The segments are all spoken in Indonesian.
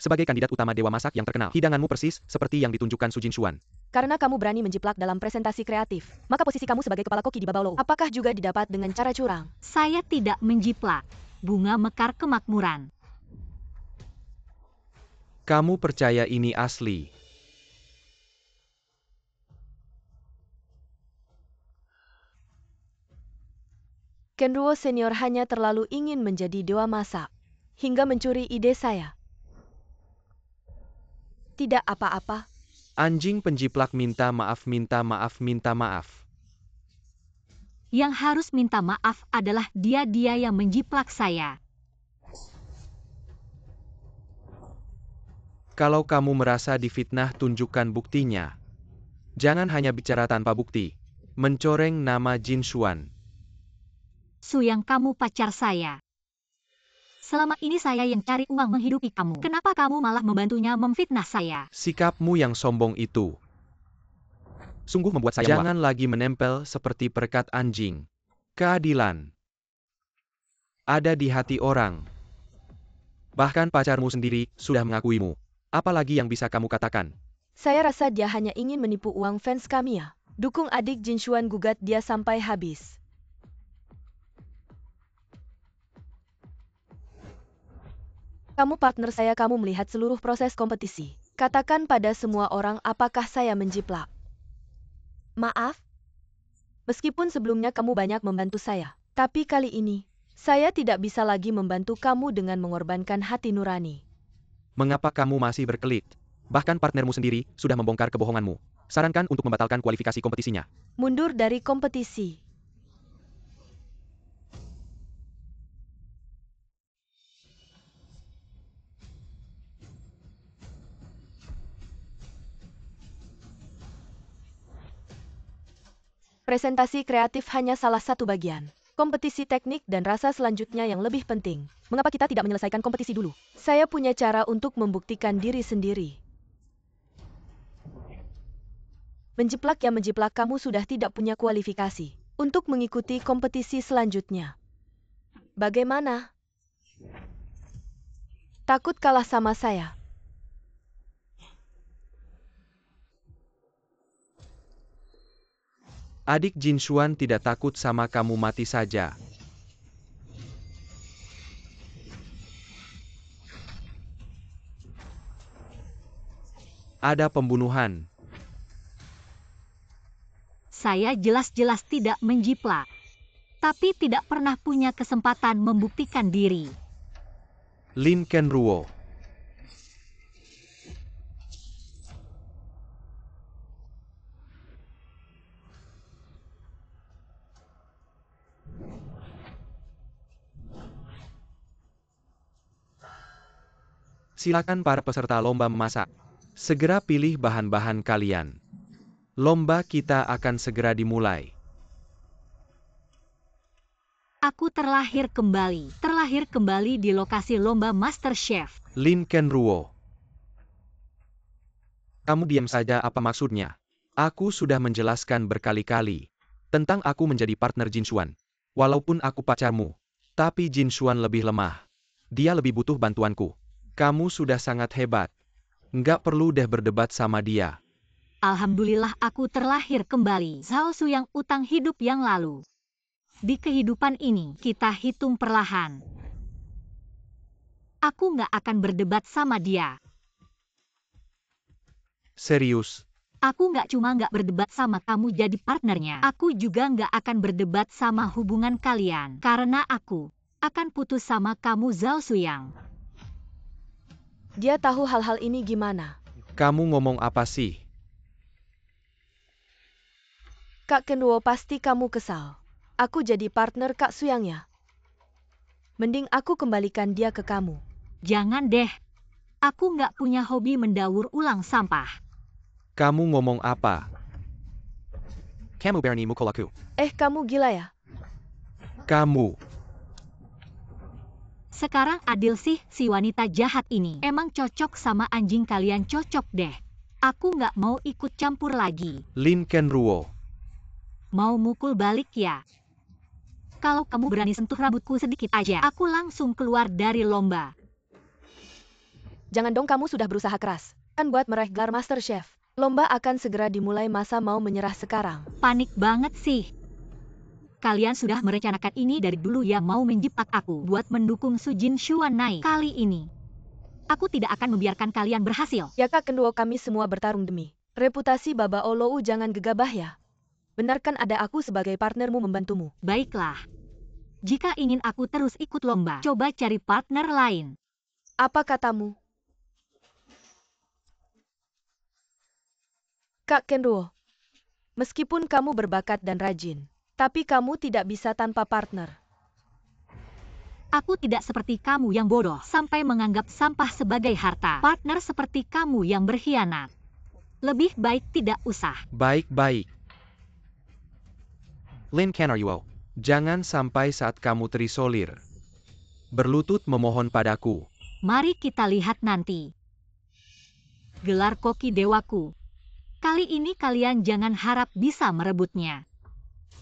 Sebagai kandidat utama Dewa Masak yang terkenal, hidanganmu persis seperti yang ditunjukkan Su Jinshuan. Karena kamu berani menjiplak dalam presentasi kreatif, maka posisi kamu sebagai kepala koki di Babao apakah juga didapat dengan cara curang? Saya tidak menjiplak. Bunga mekar kemakmuran. Kamu percaya ini asli? Kenruo Senior hanya terlalu ingin menjadi dewa masak, hingga mencuri ide saya. Tidak apa-apa. Anjing penjiplak minta maaf, minta maaf, minta maaf. Yang harus minta maaf adalah dia yang menjiplak saya. Kalau kamu merasa difitnah, tunjukkan buktinya. Jangan hanya bicara tanpa bukti. Mencoreng nama Jinshuan. Su yang kamu pacar saya. Selama ini saya yang cari uang menghidupi kamu. Kenapa kamu malah membantunya memfitnah saya? Sikapmu yang sombong itu sungguh membuat saya muak. Jangan lagi menempel seperti perekat anjing. Keadilan ada di hati orang. Bahkan pacarmu sendiri sudah mengakuimu. Apalagi yang bisa kamu katakan? Saya rasa dia hanya ingin menipu uang fans kami ya. Dukung adik Jinshuan, gugat dia sampai habis. Kamu partner saya, kamu melihat seluruh proses kompetisi. Katakan pada semua orang apakah saya menjiplak. Maaf? Meskipun sebelumnya kamu banyak membantu saya, tapi kali ini, saya tidak bisa lagi membantu kamu dengan mengorbankan hati nurani. Mengapa kamu masih berkelit? Bahkan partnermu sendiri sudah membongkar kebohonganmu. Sarankan untuk membatalkan kualifikasi kompetisinya. Mundur dari kompetisi. Presentasi kreatif hanya salah satu bagian. Kompetisi teknik dan rasa selanjutnya yang lebih penting. Mengapa kita tidak menyelesaikan kompetisi dulu? Saya punya cara untuk membuktikan diri sendiri. Menjiplak yang menjiplak, kamu sudah tidak punya kualifikasi untuk mengikuti kompetisi selanjutnya. Bagaimana? Takut kalah sama saya? Adik Jinshuan tidak takut sama kamu, mati saja. Ada pembunuhan. Saya jelas-jelas tidak menjiplak. Tapi tidak pernah punya kesempatan membuktikan diri. Lin Kenruo. Silakan para peserta lomba memasak. Segera pilih bahan-bahan kalian. Lomba kita akan segera dimulai. Aku terlahir kembali di lokasi lomba MasterChef. Lin Kenruo. Kamu diam saja, apa maksudnya? Aku sudah menjelaskan berkali-kali tentang aku menjadi partner Jinshuan. Walaupun aku pacarmu, tapi Jinshuan lebih lemah. Dia lebih butuh bantuanku. Kamu sudah sangat hebat. Nggak perlu deh berdebat sama dia. Alhamdulillah aku terlahir kembali. Zhao Su yang utang hidup yang lalu. Di kehidupan ini, kita hitung perlahan. Aku nggak akan berdebat sama dia. Serius? Aku nggak cuma nggak berdebat sama kamu jadi partnernya. Aku juga nggak akan berdebat sama hubungan kalian. Karena aku akan putus sama kamu, Zhao Suyang. Dia tahu hal-hal ini gimana? Kamu ngomong apa sih? Kak Kenruo, pasti kamu kesal. Aku jadi partner Kak Suyang ya. Mending aku kembalikan dia ke kamu. Jangan deh. Aku nggak punya hobi mendaur ulang sampah. Kamu ngomong apa? Kamu berani mukul aku? Kamu gila ya? Kamu. Sekarang adil sih si wanita jahat ini. Emang cocok sama anjing kalian, cocok deh. Aku nggak mau ikut campur lagi. Lin Kenruo. Mau mukul balik ya? Kalau kamu berani sentuh rambutku sedikit aja, aku langsung keluar dari lomba. Jangan dong, kamu sudah berusaha keras. Kan buat meraih gelar Master Chef. Lomba akan segera dimulai, masa mau menyerah sekarang? Panik banget sih. Kalian sudah merencanakan ini dari dulu ya, mau menjiplak aku buat mendukung Su Jinshuan naik. Kali ini, aku tidak akan membiarkan kalian berhasil. Ya Kak Kenduo, kami semua bertarung demi reputasi Baba Olou, jangan gegabah ya. Benarkan ada aku sebagai partnermu membantumu. Baiklah. Jika ingin aku terus ikut lomba, coba cari partner lain. Apa katamu? Kak Kenduo, meskipun kamu berbakat dan rajin, tapi kamu tidak bisa tanpa partner. Aku tidak seperti kamu yang bodoh sampai menganggap sampah sebagai harta. Partner seperti kamu yang berkhianat. Lebih baik tidak usah. Baik-baik. Lin Canaryuo, jangan sampai saat kamu terisolir. Berlutut memohon padaku. Mari kita lihat nanti. Gelar koki dewaku. Kali ini kalian jangan harap bisa merebutnya.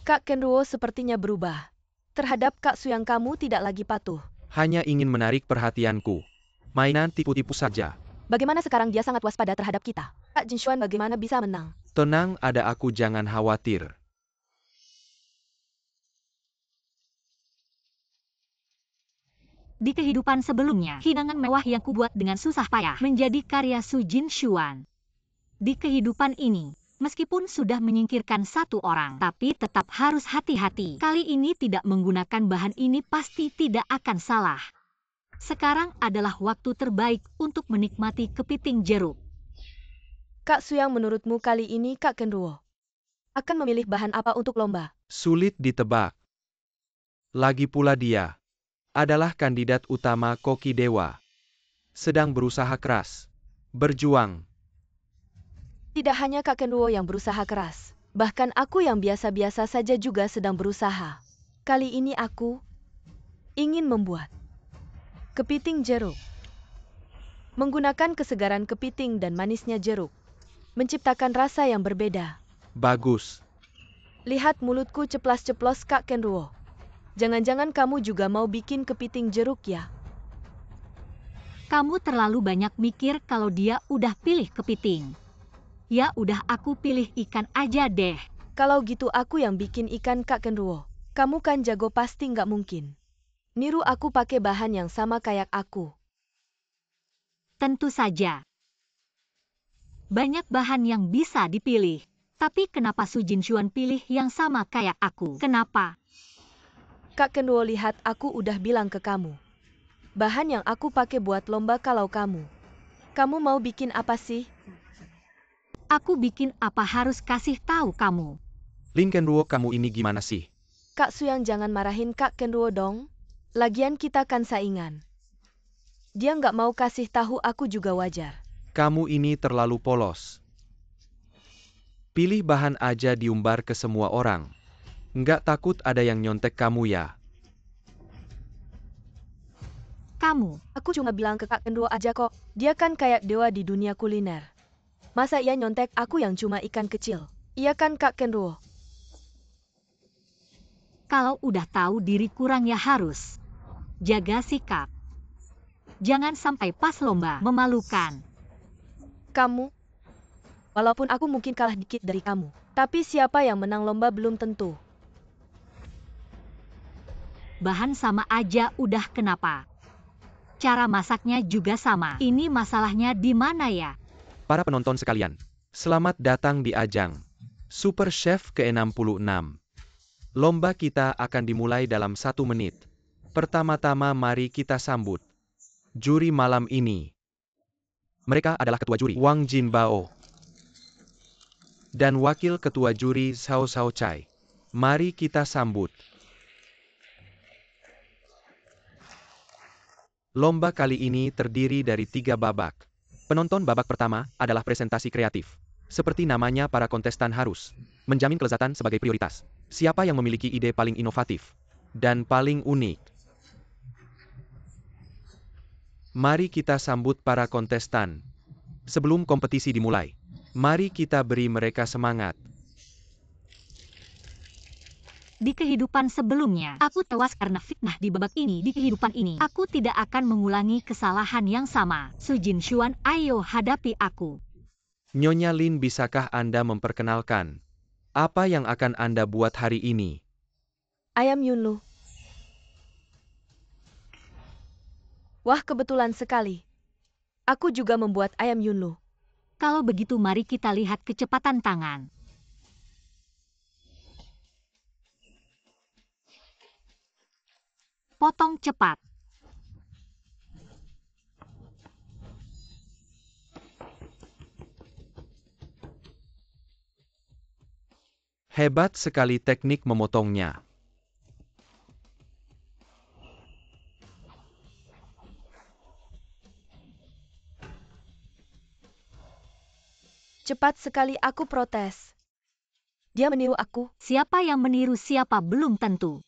Kak Kenduo sepertinya berubah. Terhadap Kak Su yang kamu tidak lagi patuh. Hanya ingin menarik perhatianku. Mainan tipu-tipu saja. Bagaimana sekarang dia sangat waspada terhadap kita? Kak Jinshuan bagaimana bisa menang? Tenang, ada aku, jangan khawatir. Di kehidupan sebelumnya, hidangan mewah yang kubuat dengan susah payah menjadi karya Su Jinshuan. Di kehidupan ini, meskipun sudah menyingkirkan satu orang, tapi tetap harus hati-hati. Kali ini tidak menggunakan bahan ini pasti tidak akan salah. Sekarang adalah waktu terbaik untuk menikmati kepiting jeruk. Kak Su yang menurutmu kali ini Kak Kenduo akan memilih bahan apa untuk lomba? Sulit ditebak. Lagi pula dia adalah kandidat utama koki dewa. Sedang berusaha keras. Berjuang. Tidak hanya Kak Kenduo yang berusaha keras, bahkan aku yang biasa-biasa saja juga sedang berusaha. Kali ini aku ingin membuat kepiting jeruk. Menggunakan kesegaran kepiting dan manisnya jeruk, menciptakan rasa yang berbeda. Bagus. Lihat mulutku ceplas-ceplos Kak Kenduo. Jangan-jangan kamu juga mau bikin kepiting jeruk ya? Kamu terlalu banyak mikir kalau dia udah pilih kepiting. Ya udah, aku pilih ikan aja deh. Kalau gitu aku yang bikin ikan Kak Kenduo. Kamu kan jago, pasti nggak mungkin niru aku pakai bahan yang sama kayak aku. Tentu saja. Banyak bahan yang bisa dipilih. Tapi kenapa Su Jinshuan pilih yang sama kayak aku? Kenapa? Kak Kenduo, lihat, aku udah bilang ke kamu. Bahan yang aku pakai buat lomba. Kalau kamu mau bikin apa sih? Aku bikin apa harus kasih tahu kamu? Lin Kenduo, kamu ini gimana sih? Kak Su yang jangan marahin Kak Kenduo dong. Lagian kita kan saingan. Dia nggak mau kasih tahu aku juga wajar. Kamu ini terlalu polos. Pilih bahan aja diumbar ke semua orang. Nggak takut ada yang nyontek kamu ya? Kamu. Aku cuma bilang ke Kak Kenduo aja kok. Dia kan kayak dewa di dunia kuliner. Masa ia nyontek aku yang cuma ikan kecil? Iya kan Kak Kenduo? Kalau udah tahu diri kurang ya harus jaga sikap. Jangan sampai pas lomba memalukan. Kamu? Walaupun aku mungkin kalah dikit dari kamu, tapi siapa yang menang lomba belum tentu. Bahan sama aja udah kenapa? Cara masaknya juga sama. Ini masalahnya di mana ya? Para penonton sekalian, selamat datang di ajang Super Chef ke-66. Lomba kita akan dimulai dalam 1 menit. Pertama-tama mari kita sambut juri malam ini. Mereka adalah Ketua Juri Wang Jinbao dan Wakil Ketua Juri Zhao Chai. Mari kita sambut. Lomba kali ini terdiri dari 3 babak. Penonton babak pertama adalah presentasi kreatif. Seperti namanya, para kontestan harus menjamin kelezatan sebagai prioritas. Siapa yang memiliki ide paling inovatif dan paling unik? Mari kita sambut para kontestan. Sebelum kompetisi dimulai, mari kita beri mereka semangat. Di kehidupan sebelumnya, aku tewas karena fitnah di babak ini. Di kehidupan ini, aku tidak akan mengulangi kesalahan yang sama. Su Jinshuan, ayo hadapi aku. Nyonya Lin, bisakah Anda memperkenalkan apa yang akan Anda buat hari ini? Ayam Yunlu. Wah, kebetulan sekali. Aku juga membuat ayam Yunlu. Kalau begitu mari kita lihat kecepatan tangan. Potong cepat. Hebat sekali teknik memotongnya. Cepat sekali, aku protes. Dia meniru aku. Siapa yang meniru siapa belum tentu.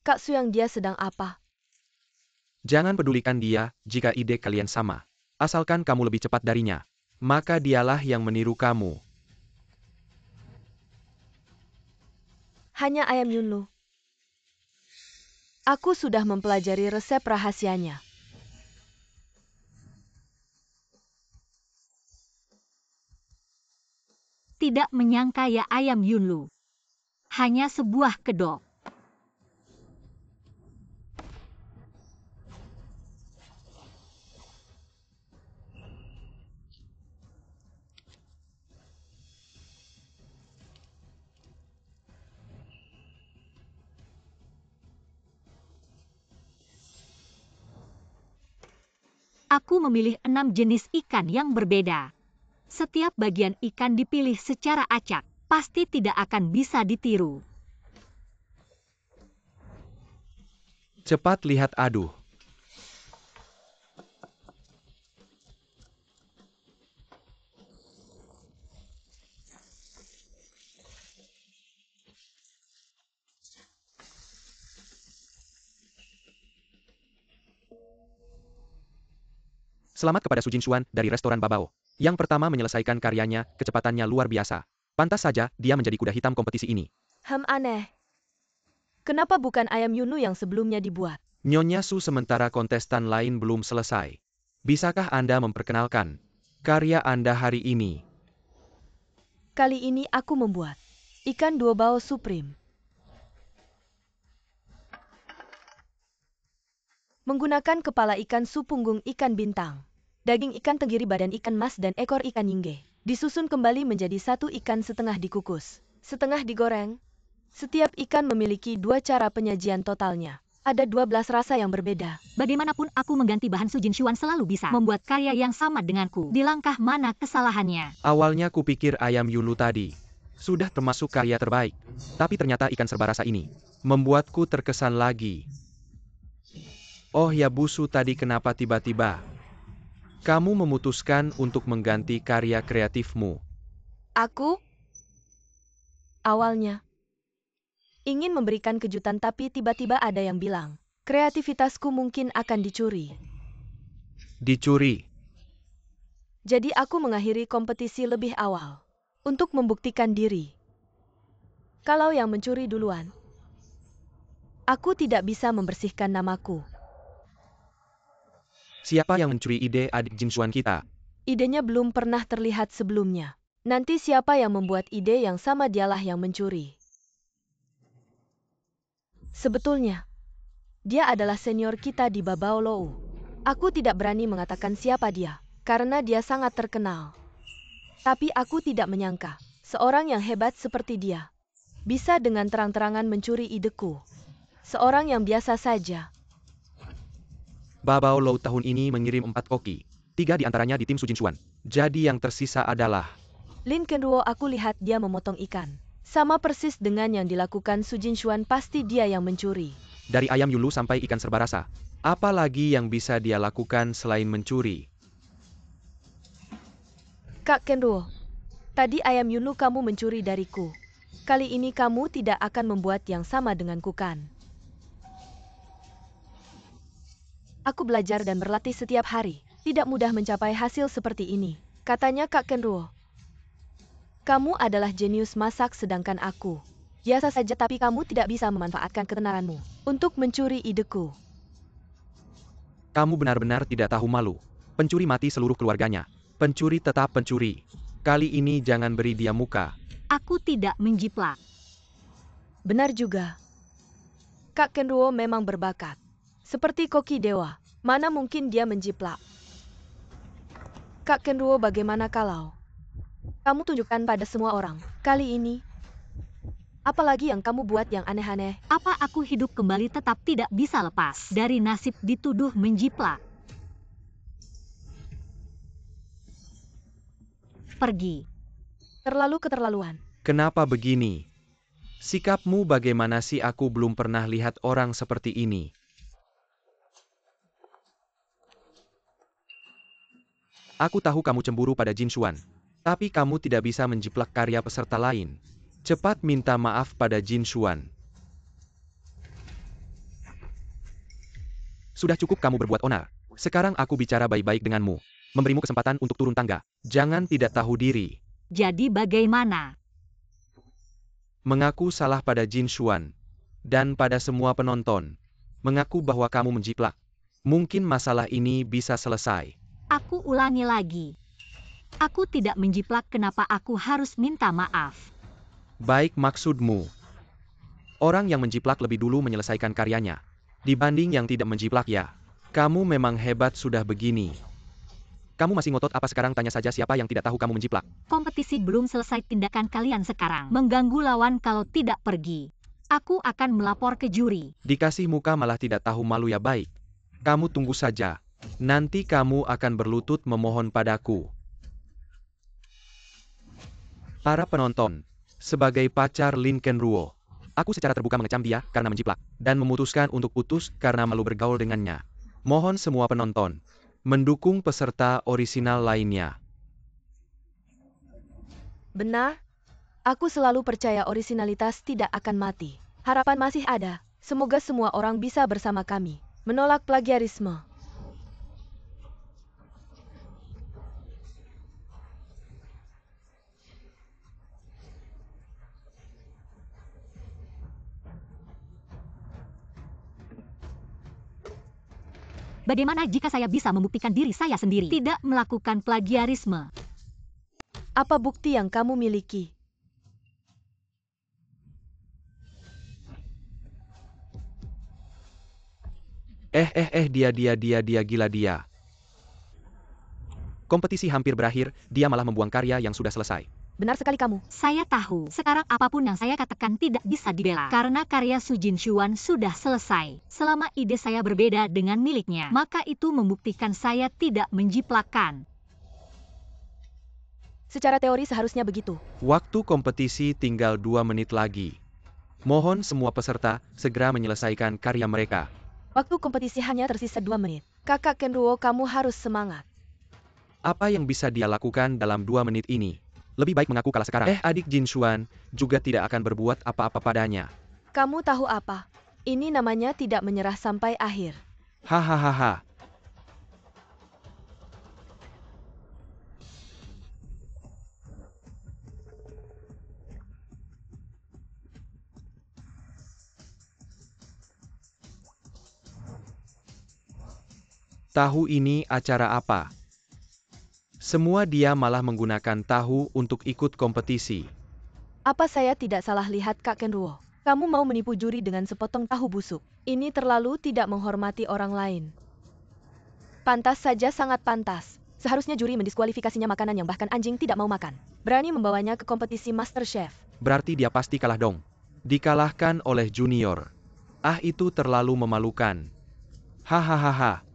Kak Suyang, dia sedang apa? Jangan pedulikan dia jika ide kalian sama. Asalkan kamu lebih cepat darinya, maka dialah yang meniru kamu. Hanya ayam Yunlu. Aku sudah mempelajari resep rahasianya. Tidak menyangka ya ayam Yunlu. Hanya sebuah kedok. Aku memilih 6 jenis ikan yang berbeda. Setiap bagian ikan dipilih secara acak, pasti tidak akan bisa ditiru. Cepat lihat, aduh. Selamat kepada Su Jinshuan dari restoran Babao. Yang pertama menyelesaikan karyanya, kecepatannya luar biasa. Pantas saja dia menjadi kuda hitam kompetisi ini. Aneh. Kenapa bukan ayam Yunlu yang sebelumnya dibuat? Nyonya Su, sementara kontestan lain belum selesai. Bisakah Anda memperkenalkan karya Anda hari ini? Kali ini aku membuat ikan duobao supreme. Menggunakan kepala ikan su, punggung ikan bintang, daging ikan tenggiri, badan ikan mas, dan ekor ikan yingge. Disusun kembali menjadi satu ikan, setengah dikukus, setengah digoreng. Setiap ikan memiliki 2 cara penyajian totalnya. Ada 12 rasa yang berbeda. Bagaimanapun aku mengganti bahan Su Jinshuan selalu bisa membuat karya yang sama denganku. Di langkah mana kesalahannya? Awalnya kupikir ayam Yunlu tadi sudah termasuk karya terbaik. Tapi ternyata ikan serba rasa ini membuatku terkesan lagi. Oh ya Bu Su, tadi kenapa tiba-tiba kamu memutuskan untuk mengganti karya kreatifmu? Aku awalnya ingin memberikan kejutan, tapi tiba-tiba ada yang bilang, kreativitasku mungkin akan dicuri. Dicuri? Jadi aku mengakhiri kompetisi lebih awal untuk membuktikan diri. Kalau yang mencuri duluan, aku tidak bisa membersihkan namaku. Siapa yang mencuri ide adik Jinshuan kita? Idenya belum pernah terlihat sebelumnya. Nanti siapa yang membuat ide yang sama, dialah yang mencuri. Sebetulnya, dia adalah senior kita di Babao Lou. Aku tidak berani mengatakan siapa dia, karena dia sangat terkenal. Tapi aku tidak menyangka, seorang yang hebat seperti dia bisa dengan terang-terangan mencuri ideku. Seorang yang biasa saja. Babao Lou tahun ini mengirim 4 koki. 3 diantaranya di tim Su Jinshuan. Jadi yang tersisa adalah Lin Kenruo. Aku lihat dia memotong ikan. Sama persis dengan yang dilakukan Su Jinshuan, pasti dia yang mencuri. dari ayam Yunlu sampai ikan serba rasa. Apa lagi yang bisa dia lakukan selain mencuri? Kak Kenruo, tadi ayam Yunlu kamu mencuri dariku. Kali ini kamu tidak akan membuat yang sama denganku, kan? Aku belajar dan berlatih setiap hari. Tidak mudah mencapai hasil seperti ini. Katanya Kak Kenruo. Kamu adalah jenius masak sedangkan aku biasa saja, tapi kamu tidak bisa memanfaatkan ketenaranmu untuk mencuri ideku. Kamu benar-benar tidak tahu malu. Pencuri mati seluruh keluarganya. Pencuri tetap pencuri. Kali ini jangan beri dia muka. Aku tidak menjiplak. Benar juga. Kak Kenruo memang berbakat. Seperti koki dewa, mana mungkin dia menjiplak. Kak Kenruo, bagaimana kalau kamu tunjukkan pada semua orang kali ini? Apalagi yang kamu buat yang aneh-aneh? Apa aku hidup kembali tetap tidak bisa lepas dari nasib dituduh menjiplak? Pergi. Terlalu keterlaluan. Kenapa begini? Sikapmu bagaimana sih? Aku belum pernah lihat orang seperti ini. Aku tahu kamu cemburu pada Jin Xuan. Tapi kamu tidak bisa menjiplak karya peserta lain. Cepat minta maaf pada Jin Xuan. Sudah cukup kamu berbuat onar. Sekarang aku bicara baik-baik denganmu. Memberimu kesempatan untuk turun tangga. Jangan tidak tahu diri. Jadi bagaimana? Mengaku salah pada Jin Xuan. Dan pada semua penonton. Mengaku bahwa kamu menjiplak. Mungkin masalah ini bisa selesai. Aku ulangi lagi. Aku tidak menjiplak, kenapa aku harus minta maaf? Baik maksudmu. Orang yang menjiplak lebih dulu menyelesaikan karyanya. Dibanding yang tidak menjiplak ya. Kamu memang hebat sudah begini. Kamu masih ngotot apa sekarang? Tanya saja siapa yang tidak tahu kamu menjiplak. Kompetisi belum selesai, tindakan kalian sekarang mengganggu lawan. Kalau tidak pergi, aku akan melapor ke juri. Dikasih muka malah tidak tahu malu ya. Baik. Kamu tunggu saja. Nanti kamu akan berlutut memohon padaku. Para penonton, sebagai pacar Lin Kenruo, aku secara terbuka mengecam dia karena menjiplak, dan memutuskan untuk putus karena malu bergaul dengannya. Mohon semua penonton mendukung peserta orisinal lainnya. Benar? Aku selalu percaya orisinalitas tidak akan mati. Harapan masih ada. Semoga semua orang bisa bersama kami menolak plagiarisme. Bagaimana jika saya bisa membuktikan diri saya sendiri tidak melakukan plagiarisme? Apa bukti yang kamu miliki? Dia gila dia. Kompetisi hampir berakhir, dia malah membuang karya yang sudah selesai. Benar sekali kamu. Saya tahu, sekarang apapun yang saya katakan tidak bisa dibela. Karena karya Su Jin Xuan sudah selesai. Selama ide saya berbeda dengan miliknya, maka itu membuktikan saya tidak menjiplakkan. Secara teori seharusnya begitu. Waktu kompetisi tinggal 2 menit lagi. Mohon semua peserta segera menyelesaikan karya mereka. Waktu kompetisi hanya tersisa 2 menit. Kakak Kenruo, kamu harus semangat. Apa yang bisa dia lakukan dalam 2 menit ini? Lebih baik mengaku kalah sekarang. Adik Jin Xuan juga tidak akan berbuat apa-apa padanya. Kamu tahu apa? Ini namanya tidak menyerah sampai akhir. Hahaha. Tahu ini acara apa? Semua dia malah menggunakan tahu untuk ikut kompetisi. Apa saya tidak salah lihat Kak Kenruo? Kamu mau menipu juri dengan sepotong tahu busuk. Ini terlalu tidak menghormati orang lain. Pantas saja, sangat pantas. Seharusnya juri mendiskualifikasinya makanan yang bahkan anjing tidak mau makan. Berani membawanya ke kompetisi MasterChef. Berarti dia pasti kalah dong. Dikalahkan oleh junior. Itu terlalu memalukan. Hahaha.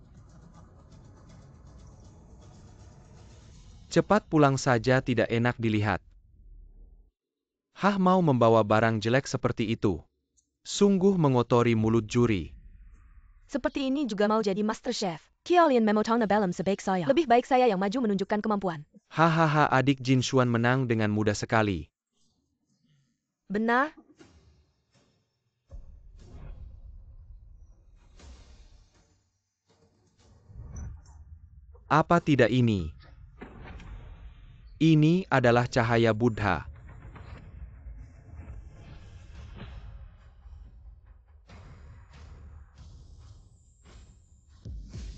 Cepat pulang saja, tidak enak dilihat. Mau membawa barang jelek seperti itu. Sungguh mengotori mulut juri. Seperti ini juga mau jadi MasterChef. Kiolian memotong belum sebaik saya. Lebih baik saya yang maju menunjukkan kemampuan. Hahaha, adik Jin Xuan menang dengan mudah sekali. Benar? Apa tidak ini? Ini adalah cahaya Buddha.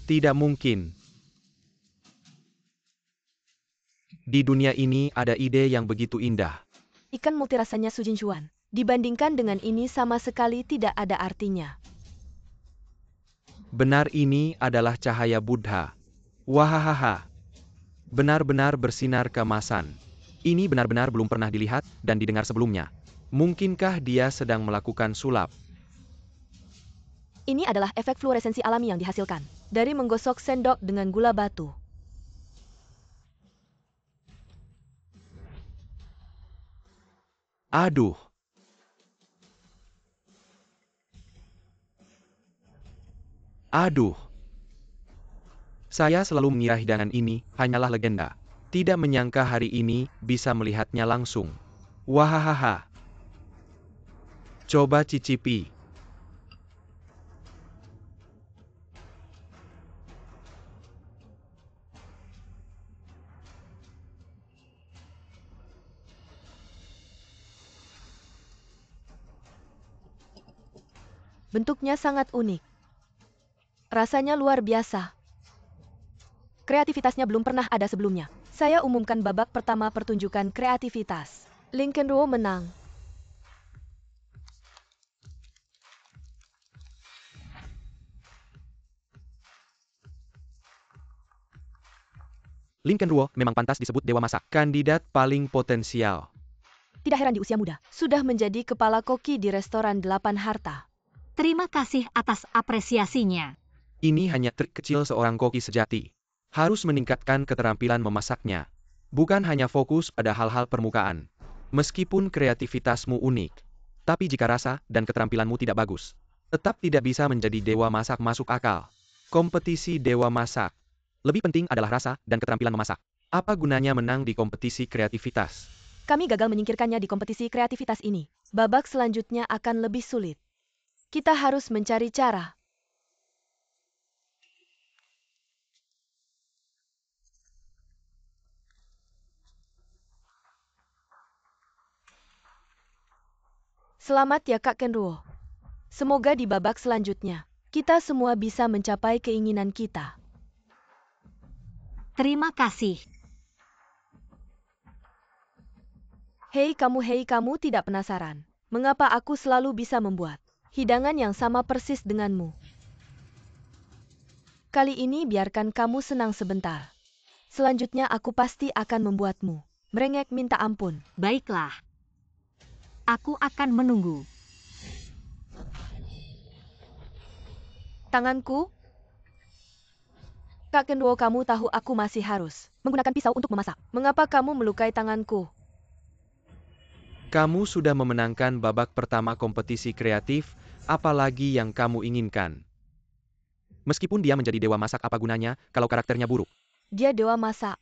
Tidak mungkin. Di dunia ini ada ide yang begitu indah. Ikan multirasanya Su Jinshuan. Dibandingkan dengan ini sama sekali tidak ada artinya. Benar, ini adalah cahaya Buddha. Wahahaha. Benar-benar bersinar keemasan. Ini benar-benar belum pernah dilihat dan didengar sebelumnya. Mungkinkah dia sedang melakukan sulap? Ini adalah efek fluoresensi alami yang dihasilkan dari menggosok sendok dengan gula batu. Aduh. Aduh. Saya selalu mengira hidangan ini hanyalah legenda. Tidak menyangka hari ini bisa melihatnya langsung. Wahahaha. Coba cicipi. Bentuknya sangat unik. Rasanya luar biasa. Kreativitasnya belum pernah ada sebelumnya. Saya umumkan babak pertama pertunjukan kreativitas. Lincoln Ruo menang. Lincoln Ruo memang pantas disebut dewa masak. Kandidat paling potensial. Tidak heran di usia muda, sudah menjadi kepala koki di restoran 8 Harta. Terima kasih atas apresiasinya. Ini hanya trik kecil seorang koki sejati. Harus meningkatkan keterampilan memasaknya. Bukan hanya fokus pada hal-hal permukaan. Meskipun kreativitasmu unik. Tapi jika rasa dan keterampilanmu tidak bagus, tetap tidak bisa menjadi dewa masak masuk akal. Kompetisi dewa masak. Lebih penting adalah rasa dan keterampilan memasak. Apa gunanya menang di kompetisi kreativitas? Kami gagal menyingkirkannya di kompetisi kreativitas ini. Babak selanjutnya akan lebih sulit. Kita harus mencari cara. Selamat ya Kak Kenruo. Semoga di babak selanjutnya, kita semua bisa mencapai keinginan kita. Terima kasih. Hei kamu tidak penasaran? Mengapa aku selalu bisa membuat hidangan yang sama persis denganmu? Kali ini biarkan kamu senang sebentar. Selanjutnya aku pasti akan membuatmu merengek minta ampun. Baiklah. Aku akan menunggu. Tanganku? Kak Kenruo, kamu tahu aku masih harus menggunakan pisau untuk memasak. Mengapa kamu melukai tanganku? Kamu sudah memenangkan babak pertama kompetisi kreatif, apalagi yang kamu inginkan? Meskipun dia menjadi dewa masak, apa gunanya kalau karakternya buruk? Dia dewa masak.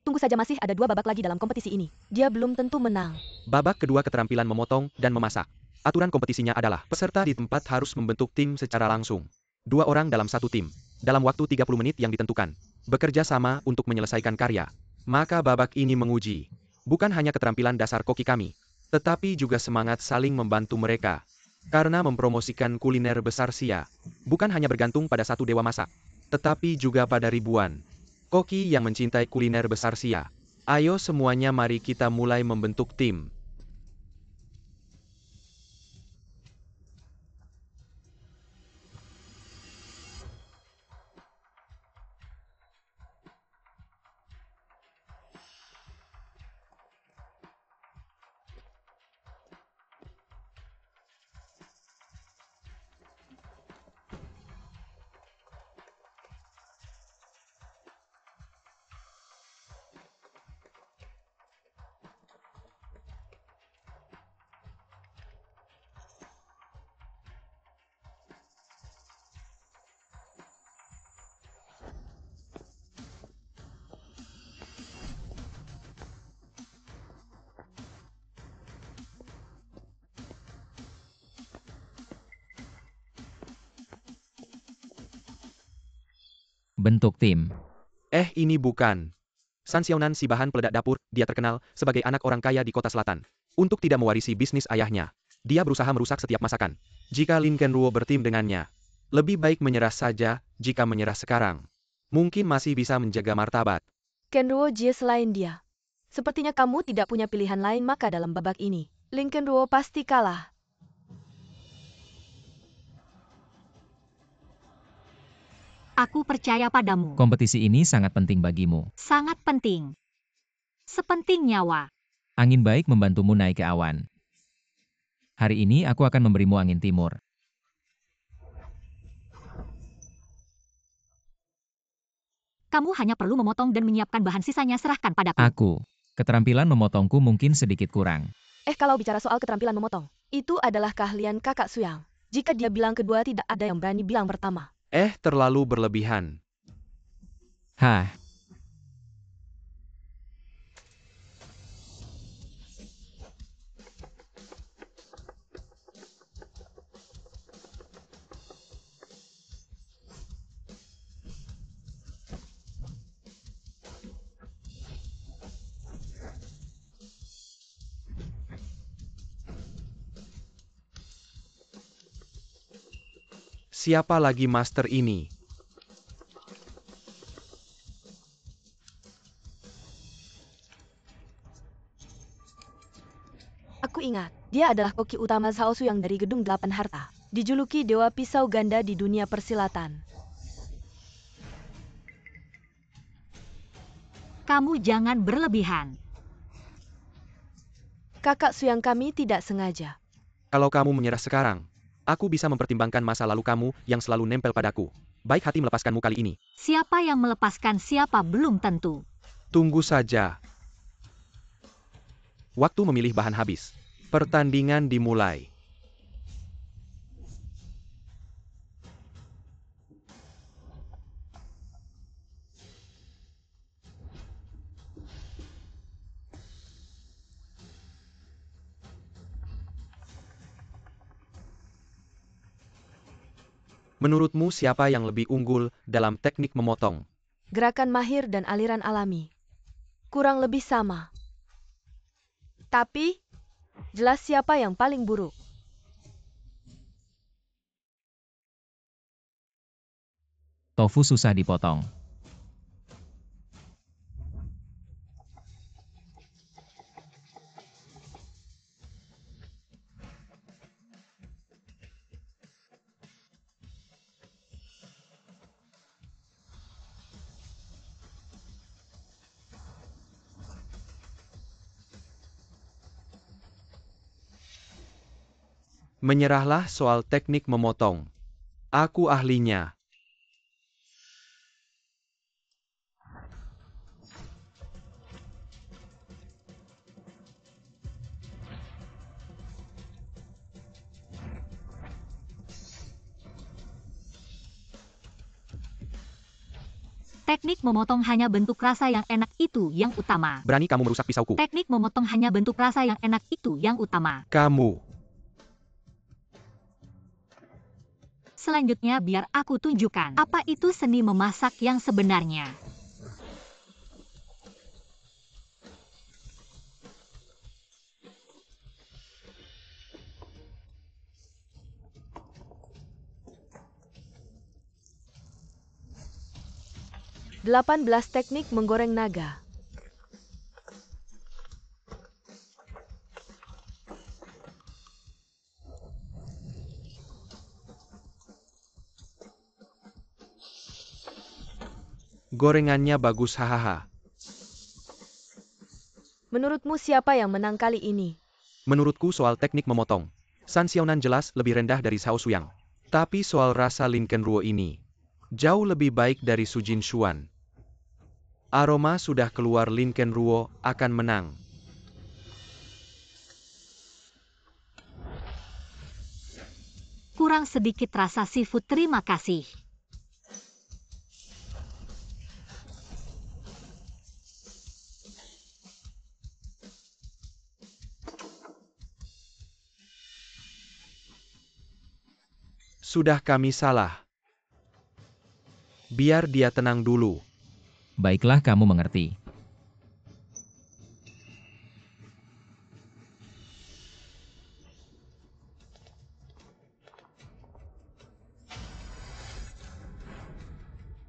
Tunggu saja, masih ada 2 babak lagi dalam kompetisi ini. Dia belum tentu menang. Babak kedua, keterampilan memotong dan memasak. Aturan kompetisinya adalah peserta di tempat harus membentuk tim secara langsung. 2 orang dalam satu tim. Dalam waktu 30 menit yang ditentukan. Bekerja sama untuk menyelesaikan karya. Maka babak ini menguji bukan hanya keterampilan dasar koki kami, tetapi juga semangat saling membantu mereka. Karena mempromosikan kuliner besar Sia, bukan hanya bergantung pada satu dewa masak, tetapi juga pada ribuan koki yang mencintai kuliner besar Sia. Ayo semuanya, mari kita mulai membentuk tim. Bentuk tim. Ini bukan San Xiaonan si bahan peledak dapur, dia terkenal sebagai anak orang kaya di kota selatan. Untuk tidak mewarisi bisnis ayahnya, dia berusaha merusak setiap masakan. Jika Lin Kenruo bertim dengannya, lebih baik menyerah saja. Jika menyerah sekarang, mungkin masih bisa menjaga martabat. Kenruo Jie selain dia. Sepertinya kamu tidak punya pilihan lain, maka dalam babak ini, Lin Kenruo pasti kalah. Aku percaya padamu. Kompetisi ini sangat penting bagimu. Sangat penting. Sepenting nyawa. Angin baik membantumu naik ke awan. Hari ini aku akan memberimu angin timur. Kamu hanya perlu memotong dan menyiapkan bahan, sisanya serahkan padaku. Aku. Keterampilan memotongku mungkin sedikit kurang. Kalau bicara soal keterampilan memotong, itu adalah keahlian kakak Suyang. Jika dia bilang kedua, tidak ada yang berani bilang pertama. Terlalu berlebihan. Hah, Siapa lagi master ini? Aku ingat, dia adalah koki utama Zhao Suyang dari Gedung 8 Harta. Dijuluki Dewa Pisau Ganda di dunia persilatan. Kamu jangan berlebihan. Kakak Suyang, kami tidak sengaja. Kalau kamu menyerah sekarang, aku bisa mempertimbangkan masa lalu kamu yang selalu nempel padaku. Baik hati melepaskanmu kali ini. Siapa yang melepaskan siapa belum tentu. Tunggu saja. Waktu memilih bahan habis. Pertandingan dimulai. Menurutmu siapa yang lebih unggul dalam teknik memotong? Gerakan mahir dan aliran alami. Kurang lebih sama. Tapi, jelas siapa yang paling buruk. tofu susah dipotong. Menyerahlah soal teknik memotong. Aku ahlinya. Teknik memotong hanya bentuk rasa yang enak, itu yang utama. Berani kamu merusak pisauku. Teknik memotong hanya bentuk rasa yang enak, itu yang utama. Kamu. Selanjutnya biar aku tunjukkan apa itu seni memasak yang sebenarnya. Delapan belas teknik menggoreng naga. Gorengannya bagus, hahaha. Menurutmu siapa yang menang kali ini? Menurutku soal teknik memotong, San Xiaonan jelas lebih rendah dari Zhao Suyang. Tapi soal rasa Lin Kenruo ini, jauh lebih baik dari Su Jinshuan. Aroma sudah keluar, Lin Kenruo akan menang. Kurang sedikit rasa seafood, terima kasih. Sudah kami salah. Biar dia tenang dulu. Baiklah, kamu mengerti.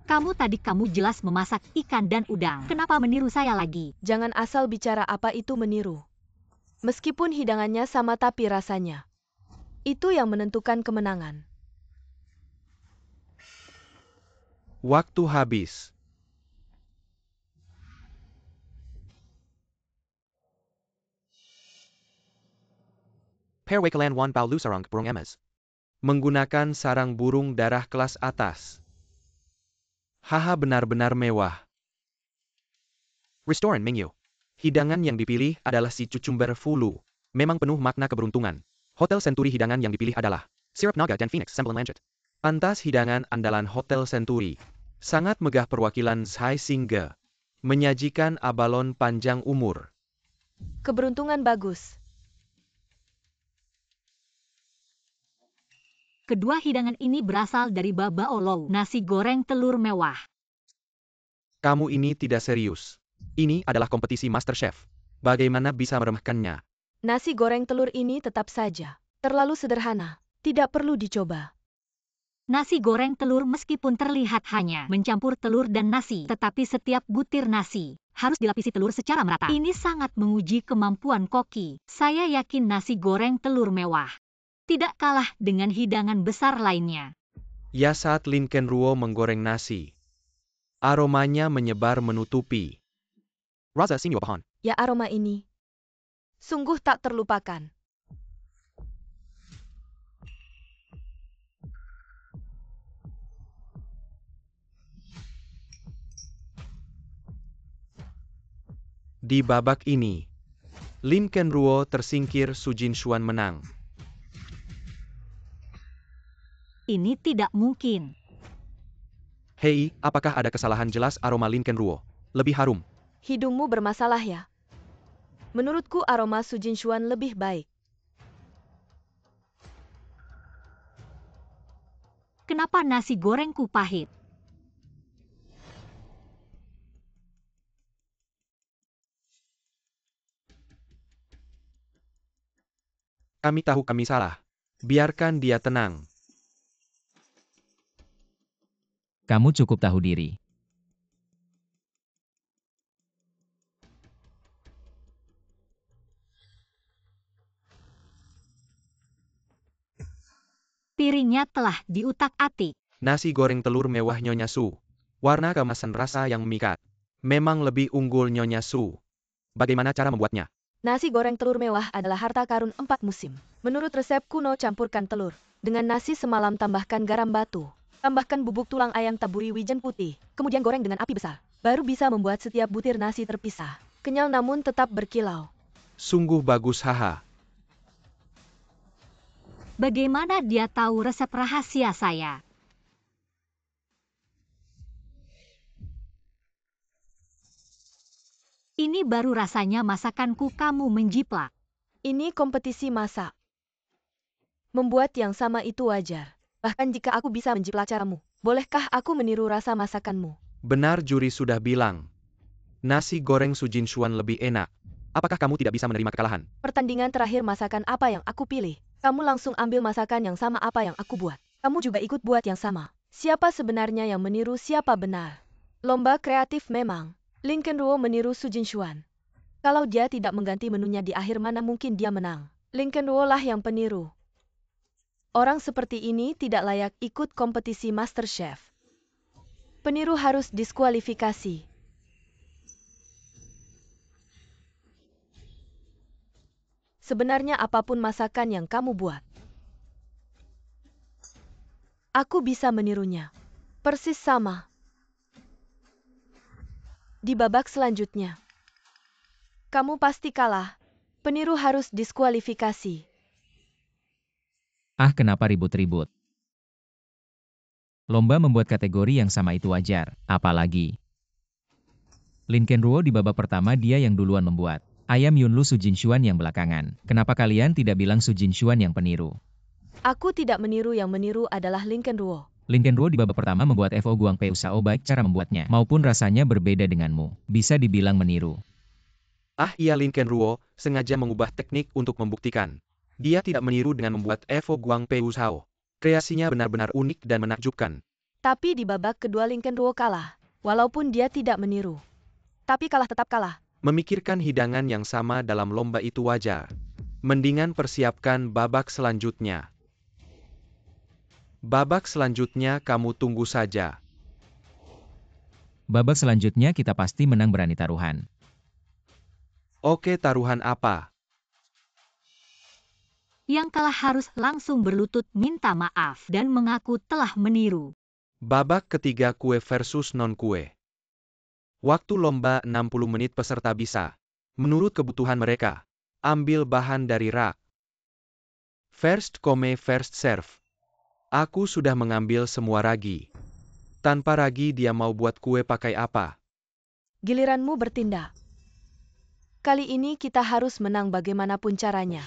Kamu jelas memasak ikan dan udang. Kenapa meniru saya lagi? Jangan asal bicara apa itu meniru. Meskipun hidangannya sama tapi rasanya. Itu yang menentukan kemenangan. Waktu habis. Perwekalan Wan Paulu sarang burung emas. Menggunakan sarang burung darah kelas atas. Haha benar-benar mewah. Restoran menu. Hidangan yang dipilih adalah si cucumber fulu. Memang penuh makna keberuntungan. Hotel Century hidangan yang dipilih adalah sirup naga dan phoenix sambal lanjut. Pantas hidangan andalan Hotel Century. Sangat megah perwakilan Zhai Singge. Menyajikan abalon panjang umur. Keberuntungan bagus. Kedua hidangan ini berasal dari Baba Olou, nasi goreng telur mewah. Kamu ini tidak serius. Ini adalah kompetisi MasterChef. Bagaimana bisa meremehkannya? Nasi goreng telur ini tetap saja terlalu sederhana. Tidak perlu dicoba. Nasi goreng telur meskipun terlihat hanya mencampur telur dan nasi, tetapi setiap butir nasi harus dilapisi telur secara merata. Ini sangat menguji kemampuan koki. Saya yakin nasi goreng telur mewah tidak kalah dengan hidangan besar lainnya. Ya saat Lin Kenruo menggoreng nasi. Aromanya menyebar menutupi. Raza Sinyo Bahon. Ya aroma ini. Sungguh tak terlupakan. Di babak ini, Lin Kenruo tersingkir, Su Jinshuan menang. Ini tidak mungkin. Hei, apakah ada kesalahan? Jelas aroma Lin Kenruo lebih harum. Hidungmu bermasalah ya? Menurutku aroma Su Jinshuan lebih baik. Kenapa nasi gorengku pahit? Kami tahu kami salah. Biarkan dia tenang. Kamu cukup tahu diri. Piringnya telah diutak-atik. Nasi goreng telur mewah Nyonya Su. Warna kemasan rasa yang memikat. Memang lebih unggul Nyonya Su. Bagaimana cara membuatnya? Nasi goreng telur mewah adalah harta karun 4 musim. Menurut resep kuno, campurkan telur dengan nasi semalam, tambahkan garam batu. Tambahkan bubuk tulang ayam, taburi wijen putih, kemudian goreng dengan api besar. Baru bisa membuat setiap butir nasi terpisah. Kenyal namun tetap berkilau. Sungguh bagus, haha. Bagaimana dia tahu resep rahasia saya? Ini baru rasanya masakanku, kamu menjiplak. Ini kompetisi masak. Membuat yang sama itu wajar. Bahkan jika aku bisa menjiplak caramu, bolehkah aku meniru rasa masakanmu? Benar, juri sudah bilang. Nasi goreng Su Jinshuan lebih enak. Apakah kamu tidak bisa menerima kekalahan? Pertandingan terakhir masakan apa yang aku pilih? Kamu langsung ambil masakan yang sama apa yang aku buat. Kamu juga ikut buat yang sama. Siapa sebenarnya yang meniru siapa benar? Lomba kreatif memang. Lin Kenruo meniru Su Jinshuan. Kalau dia tidak mengganti menunya di akhir, mana mungkin dia menang? Lin Kenruo lah yang peniru. Orang seperti ini tidak layak ikut kompetisi MasterChef. Peniru harus diskualifikasi. Sebenarnya apapun masakan yang kamu buat, aku bisa menirunya. Persis sama. Di babak selanjutnya, kamu pasti kalah. Peniru harus diskualifikasi. Ah, kenapa ribut-ribut? Lomba membuat kategori yang sama itu wajar, apalagi Lin Kenruo di babak pertama dia yang duluan membuat. Ayam Yunlu Su Jinshuan yang belakangan. Kenapa kalian tidak bilang Su Jinshuan yang peniru? Aku tidak meniru, yang meniru adalah Lin Kenruo. Lin Kenruo di babak pertama membuat FO Guang Peu Sao, baik cara membuatnya maupun rasanya berbeda denganmu. Bisa dibilang meniru. Ah iya, Lin Kenruo sengaja mengubah teknik untuk membuktikan. Dia tidak meniru dengan membuat FO Guang Peu Sao. Kreasinya benar-benar unik dan menakjubkan. Tapi di babak kedua Lincoln Ruo kalah. Walaupun dia tidak meniru. Tapi kalah tetap kalah. Memikirkan hidangan yang sama dalam lomba itu wajar. Mendingan persiapkan babak selanjutnya. Babak selanjutnya kamu tunggu saja. Babak selanjutnya kita pasti menang berani taruhan. Oke, taruhan apa? Yang kalah harus langsung berlutut minta maaf dan mengaku telah meniru. Babak ketiga kue versus non-kue. Waktu lomba 60 menit peserta bisa, menurut kebutuhan mereka, ambil bahan dari rak. First come first serve. Aku sudah mengambil semua ragi. Tanpa ragi dia mau buat kue pakai apa? Giliranmu bertindak. Kali ini kita harus menang bagaimanapun caranya.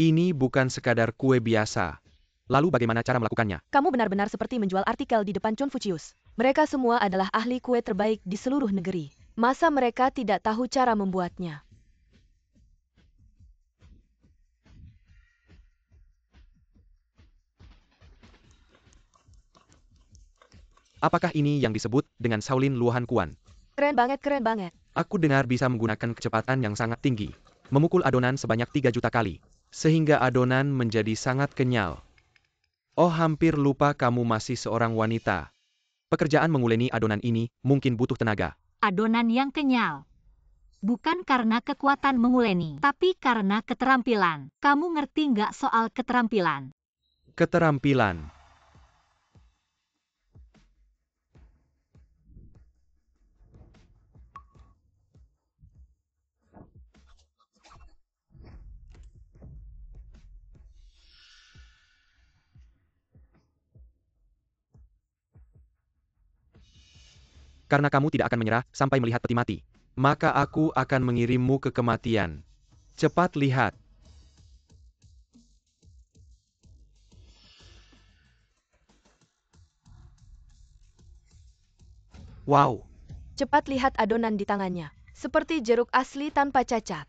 Ini bukan sekadar kue biasa. Lalu bagaimana cara melakukannya? Kamu benar-benar seperti menjual artikel di depan Confucius. Mereka semua adalah ahli kue terbaik di seluruh negeri. Masa mereka tidak tahu cara membuatnya? Apakah ini yang disebut dengan Shaolin Luohan Kuan? Keren banget, keren banget. Aku dengar bisa menggunakan kecepatan yang sangat tinggi. Memukul adonan sebanyak 3 juta kali. Sehingga adonan menjadi sangat kenyal. Oh, hampir lupa kamu masih seorang wanita. Pekerjaan menguleni adonan ini mungkin butuh tenaga. Adonan yang kenyal. Bukan karena kekuatan menguleni, tapi karena keterampilan. Kamu ngerti nggak soal keterampilan? Keterampilan. Karena kamu tidak akan menyerah sampai melihat peti mati. Maka aku akan mengirimmu ke kematian. Cepat lihat. Wow, Cepat lihat adonan di tangannya. Seperti jeruk asli tanpa cacat.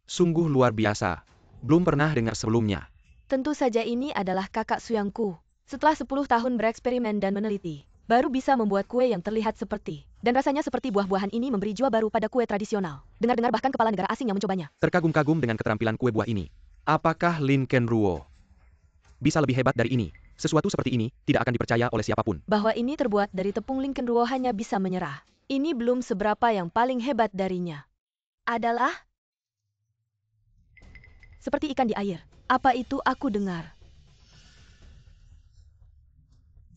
sungguh luar biasa. Belum pernah dengar sebelumnya. Tentu saja ini adalah kakak suyangku. Setelah 10 tahun bereksperimen dan meneliti, baru bisa membuat kue yang terlihat seperti. Dan rasanya seperti buah-buahan ini memberi jiwa baru pada kue tradisional. Dengar-dengar bahkan kepala negara asing yang mencobanya. Terkagum-kagum dengan keterampilan kue buah ini. Apakah Lincoln Ruo bisa lebih hebat dari ini? Sesuatu seperti ini tidak akan dipercaya oleh siapapun. Bahwa ini terbuat dari tepung Lincoln Ruo hanya bisa menyerah. Ini belum seberapa yang paling hebat darinya. Adalah seperti ikan di air. Apa itu aku dengar?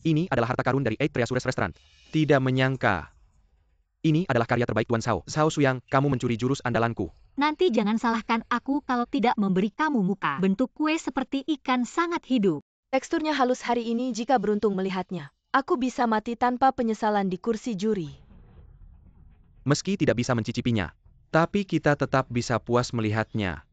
Ini adalah harta karun dari Eight Treasures Restaurant. Tidak menyangka. Ini adalah karya terbaik Tuan Shao. Shao Suyang, kamu mencuri jurus andalanku. Nanti jangan salahkan aku kalau tidak memberi kamu muka. Bentuk kue seperti ikan sangat hidup. Teksturnya halus hari ini jika beruntung melihatnya. Aku bisa mati tanpa penyesalan di kursi juri. Meski tidak bisa mencicipinya, tapi kita tetap bisa puas melihatnya.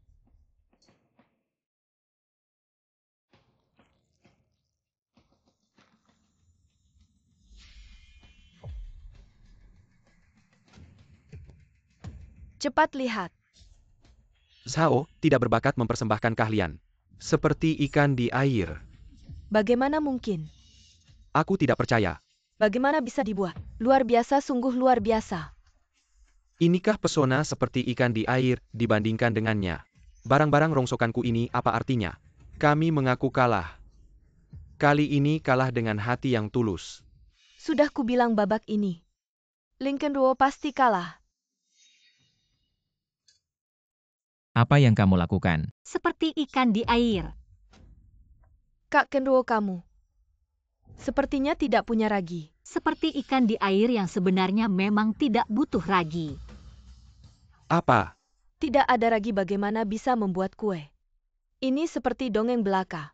Cepat lihat. Shao tidak berbakat mempersembahkan keahlian. Seperti ikan di air. Bagaimana mungkin? Aku tidak percaya. Bagaimana bisa dibuat? Luar biasa, sungguh luar biasa. Inikah pesona seperti ikan di air dibandingkan dengannya? Barang-barang rongsokanku ini apa artinya? Kami mengaku kalah. Kali ini kalah dengan hati yang tulus. Sudah kubilang babak ini. Lincoln Ruo pasti kalah. Apa yang kamu lakukan? Seperti ikan di air. Kak Kenruo kamu. Sepertinya tidak punya ragi. Seperti ikan di air yang sebenarnya memang tidak butuh ragi. Apa? Tidak ada ragi bagaimana bisa membuat kue. Ini seperti dongeng belaka.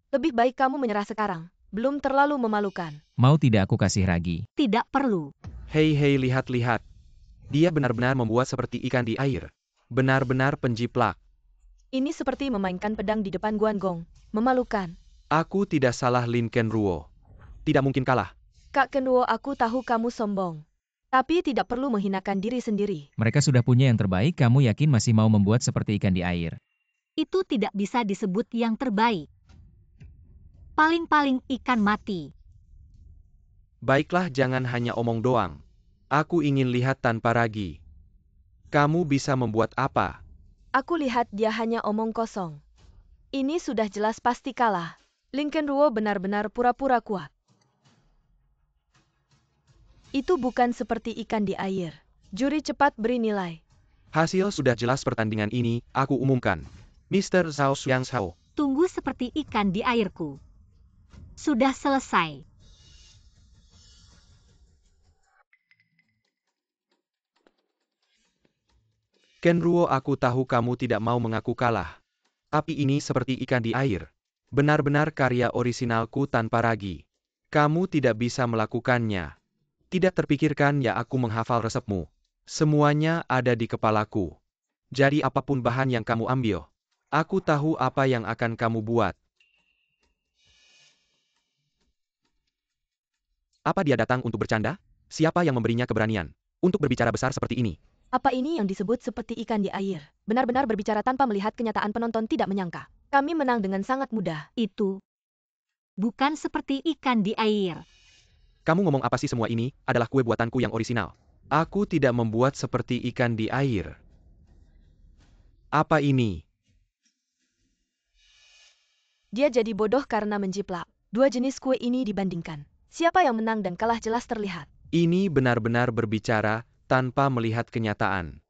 Lebih baik kamu menyerah sekarang. Belum terlalu memalukan. Mau tidak aku kasih ragi? Tidak perlu. Hei lihat-lihat. Dia benar-benar membuat seperti ikan di air. Benar-benar penjiplak. Ini seperti memainkan pedang di depan Guanggong. Memalukan. Aku tidak salah Lincoln Ruo. Tidak mungkin kalah. Kak Kenruo, aku tahu kamu sombong. Tapi tidak perlu menghinakan diri sendiri. Mereka sudah punya yang terbaik, kamu yakin masih mau membuat seperti ikan di air? Itu tidak bisa disebut yang terbaik. Paling-paling ikan mati. Baiklah, jangan hanya omong doang. Aku ingin lihat tanpa ragi. Kamu bisa membuat apa? Aku lihat dia hanya omong kosong. Ini sudah jelas pasti kalah. Lincoln Ruo benar-benar pura-pura kuat. Itu bukan seperti ikan di air. Juri cepat beri nilai. Hasil sudah jelas pertandingan ini, aku umumkan. Mr. Zhao Xiangshao. Tunggu seperti ikan di airku. Sudah selesai. Ken Ruo, aku tahu kamu tidak mau mengaku kalah. Tapi ini seperti ikan di air. Benar-benar karya orisinalku tanpa ragi. Kamu tidak bisa melakukannya. Tidak terpikirkan ya aku menghafal resepmu. Semuanya ada di kepalaku. Jadi apapun bahan yang kamu ambil, aku tahu apa yang akan kamu buat. Apa dia datang untuk bercanda? Siapa yang memberinya keberanian untuk berbicara besar seperti ini? Apa ini yang disebut seperti ikan di air? Benar-benar berbicara tanpa melihat kenyataan, penonton tidak menyangka. Kami menang dengan sangat mudah. Itu bukan seperti ikan di air. Kamu ngomong apa sih? Semua ini adalah kue buatanku yang orisinal. Aku tidak membuat seperti ikan di air. Apa ini? Dia jadi bodoh karena menjiplak. Dua jenis kue ini dibandingkan. Siapa yang menang dan kalah jelas terlihat. Ini benar-benar berbicara tanpa melihat kenyataan.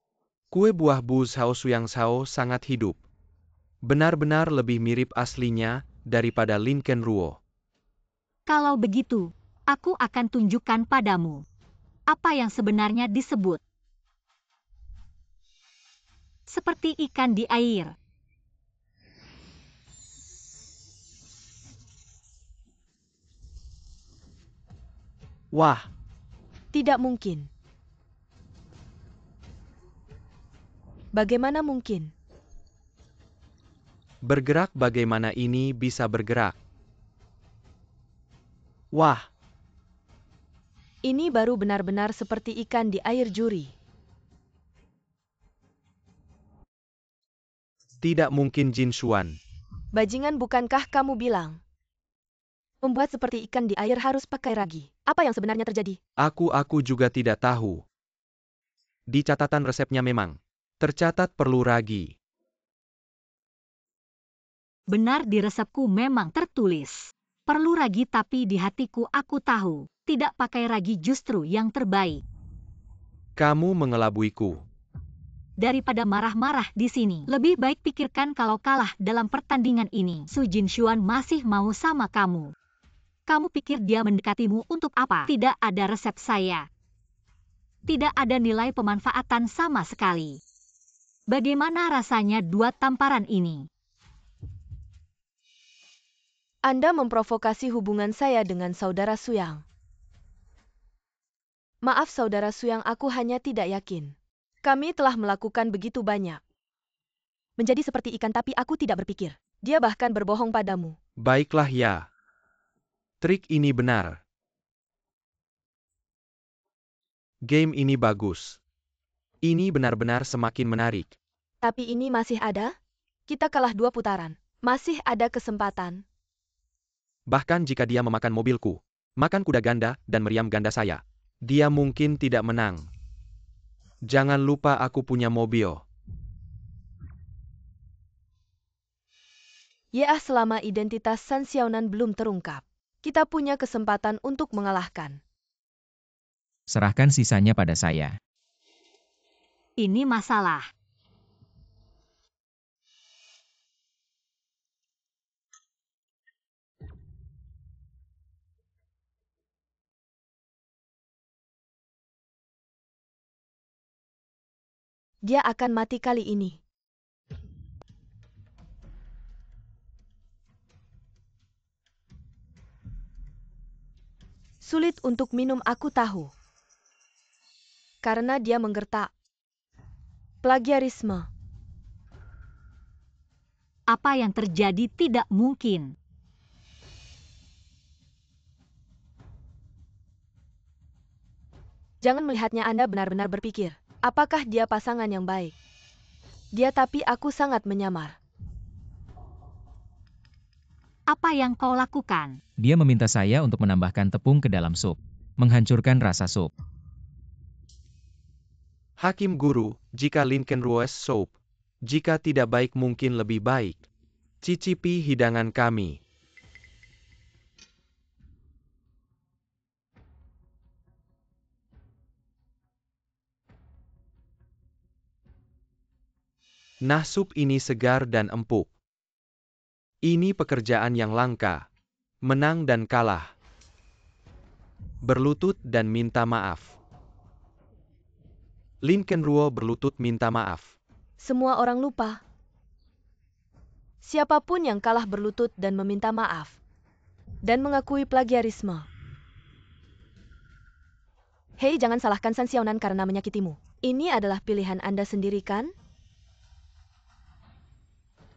Kue buah Bu Zhao Xiangshao sangat hidup. Benar-benar lebih mirip aslinya daripada Lincoln Ruo. Kalau begitu, aku akan tunjukkan padamu apa yang sebenarnya disebut seperti ikan di air. Wah, Tidak mungkin. Bagaimana mungkin? bergerak bagaimana ini bisa bergerak? Wah, Ini baru benar-benar seperti ikan di air, juri. tidak mungkin Jin Xuan. Bajingan, bukankah kamu bilang membuat seperti ikan di air harus pakai ragi? Apa yang sebenarnya terjadi? Aku juga tidak tahu. Di catatan resepnya memang tercatat perlu ragi. Benar, di resepku memang tertulis perlu ragi, tapi di hatiku aku tahu tidak pakai ragi justru yang terbaik. Kamu mengelabuiku. Daripada marah-marah di sini, lebih baik pikirkan kalau kalah dalam pertandingan ini. Su Jinshuan masih mau sama kamu. Kamu pikir dia mendekatimu untuk apa? Tidak ada resep saya. Tidak ada nilai pemanfaatan sama sekali. Bagaimana rasanya dua tamparan ini? Anda memprovokasi hubungan saya dengan saudara Suyang. Maaf saudara Suyang, aku hanya tidak yakin. Kami telah melakukan begitu banyak. Menjadi seperti ikan, tapi aku tidak berpikir. Dia bahkan berbohong padamu. Baiklah ya. Trik ini benar. Game ini bagus. Ini benar-benar semakin menarik. Tapi ini masih ada? Kita kalah 2 putaran. Masih ada kesempatan. Bahkan jika dia memakan mobilku, makan kuda ganda, dan meriam ganda saya, dia mungkin tidak menang. Jangan lupa aku punya mobil. Ya, selama identitas San Xiaonan belum terungkap, kita punya kesempatan untuk mengalahkan. Serahkan sisanya pada saya. Ini masalah. Dia akan mati kali ini. Sulit untuk minum, aku tahu. Karena dia menggertak. Plagiarisme. Apa yang terjadi tidak mungkin. Jangan melihatnya, Anda benar-benar berpikir, apakah dia pasangan yang baik? Dia, tapi aku sangat menyamar. Apa yang kau lakukan? Dia meminta saya untuk menambahkan tepung ke dalam sup, menghancurkan rasa sup. Hakim Guru, jika Lincoln Ruo's Soup, jika tidak baik mungkin lebih baik. Cicipi hidangan kami. Nah, sup ini segar dan empuk. Ini pekerjaan yang langka. Menang dan kalah. Berlutut dan minta maaf. Lincoln Ruo berlutut minta maaf. Semua orang lupa. Siapapun yang kalah berlutut dan meminta maaf. Dan mengakui plagiarisme. Hei, jangan salahkan San Xiaonan karena menyakitimu. Ini adalah pilihan Anda sendiri kan?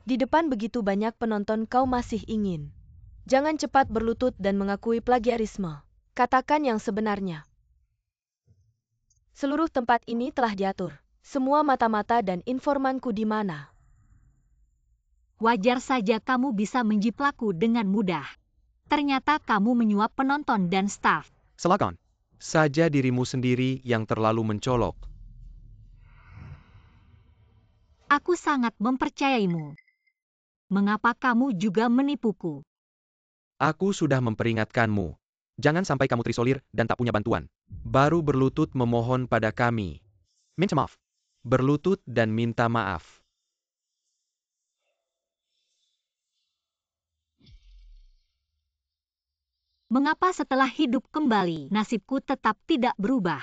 Di depan begitu banyak penonton kau masih ingin. Jangan cepat berlutut dan mengakui plagiarisme. Katakan yang sebenarnya. Seluruh tempat ini telah diatur. Semua mata-mata dan informanku di mana. Wajar saja kamu bisa menjiplakku dengan mudah. Ternyata kamu menyuap penonton dan staf. Silakan. Saja dirimu sendiri yang terlalu mencolok. Aku sangat mempercayaimu. Mengapa kamu juga menipuku? Aku sudah memperingatkanmu. Jangan sampai kamu terisolir dan tak punya bantuan. Baru berlutut memohon pada kami. Minta maaf. Berlutut dan minta maaf. Mengapa setelah hidup kembali, nasibku tetap tidak berubah?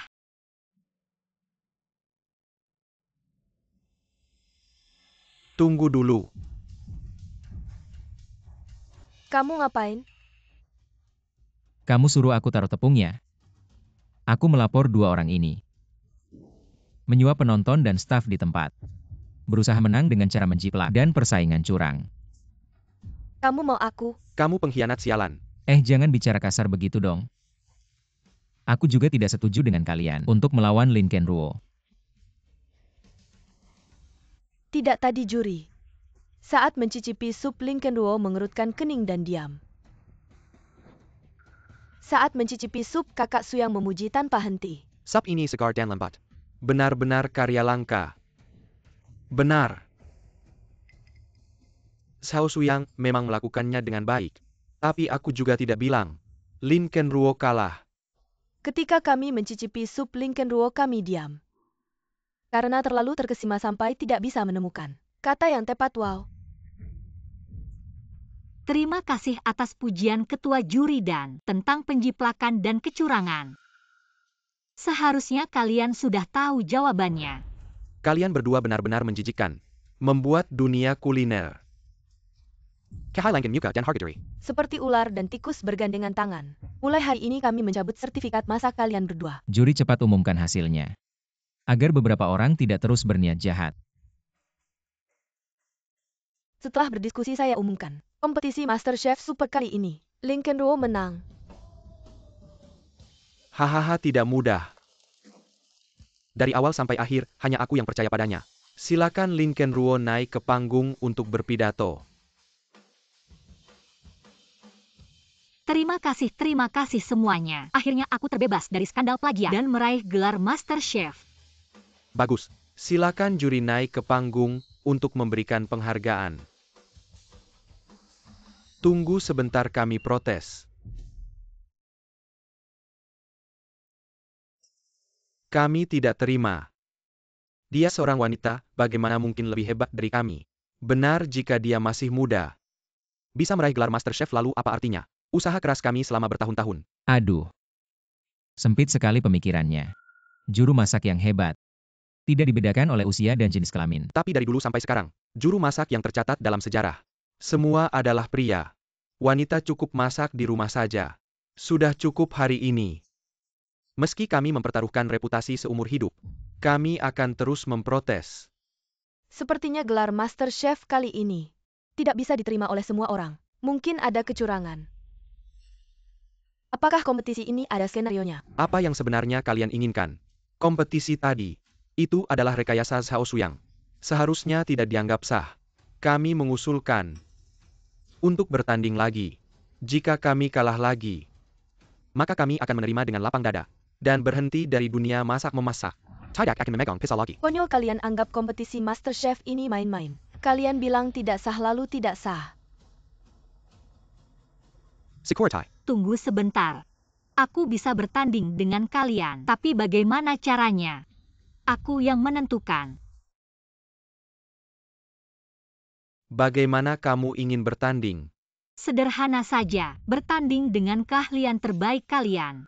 Tunggu dulu. Kamu ngapain? Kamu suruh aku taruh tepungnya. Aku melapor 2 orang ini. Menyuap penonton dan staf di tempat. Berusaha menang dengan cara menjiplak dan persaingan curang. Kamu mau aku? Kamu pengkhianat sialan. Jangan bicara kasar begitu dong. Aku juga tidak setuju dengan kalian untuk melawan Lincoln Ruo. Tidak tadi juri. Saat mencicipi sup, Lincoln Ruo mengerutkan kening dan diam. Saat mencicipi sup, kakak Suyang memuji tanpa henti. Sup ini segar dan lembut. Benar-benar karya langka. Benar. Xiao Suyang memang melakukannya dengan baik. Tapi aku juga tidak bilang. Lincoln Ruo kalah. Ketika kami mencicipi sup Lincoln Ruo, kami diam. Karena terlalu terkesima sampai tidak bisa menemukan kata yang tepat. Wow. Terima kasih atas pujian ketua juri dan tentang penjiplakan dan kecurangan. Seharusnya kalian sudah tahu jawabannya. Kalian berdua benar-benar menjijikkan. Membuat dunia kuliner. Kehailangan muka dan harga diri. Seperti ular dan tikus bergandengan tangan. Mulai hari ini kami mencabut sertifikat masak kalian berdua. Juri cepat umumkan hasilnya. Agar beberapa orang tidak terus berniat jahat. Setelah berdiskusi saya umumkan. Kompetisi MasterChef Super kali ini, Lincoln Ruo menang. Hahaha, tidak mudah. Dari awal sampai akhir, hanya aku yang percaya padanya. Silakan Lincoln Ruo naik ke panggung untuk berpidato. Terima kasih semuanya. Akhirnya aku terbebas dari skandal plagiat dan meraih gelar MasterChef. Bagus. Silakan juri naik ke panggung untuk memberikan penghargaan. Tunggu sebentar, kami protes. Kami tidak terima. Dia seorang wanita, bagaimana mungkin lebih hebat dari kami? Benar jika dia masih muda. Bisa meraih gelar MasterChef lalu apa artinya? Usaha keras kami selama bertahun-tahun. Aduh. Sempit sekali pemikirannya. Juru masak yang hebat. Tidak dibedakan oleh usia dan jenis kelamin. Tapi dari dulu sampai sekarang, juru masak yang tercatat dalam sejarah. Semua adalah pria. Wanita cukup masak di rumah saja. Sudah cukup hari ini. Meski kami mempertaruhkan reputasi seumur hidup, kami akan terus memprotes. Sepertinya gelar MasterChef kali ini tidak bisa diterima oleh semua orang. Mungkin ada kecurangan. Apakah kompetisi ini ada skenarionya? Apa yang sebenarnya kalian inginkan? Kompetisi tadi, itu adalah rekayasa Xiao Suyang. Seharusnya tidak dianggap sah. Kami mengusulkan untuk bertanding lagi. Jika kami kalah lagi, maka kami akan menerima dengan lapang dada dan berhenti dari dunia masak-memasak. Tidak akan memegang pisau lagi. Konyol kalian anggap kompetisi MasterChef ini main-main. Kalian bilang tidak sah lalu tidak sah. Security. Tunggu sebentar. Aku bisa bertanding dengan kalian, tapi bagaimana caranya? Aku yang menentukan. Bagaimana kamu ingin bertanding? Sederhana saja, bertanding dengan keahlian terbaik kalian.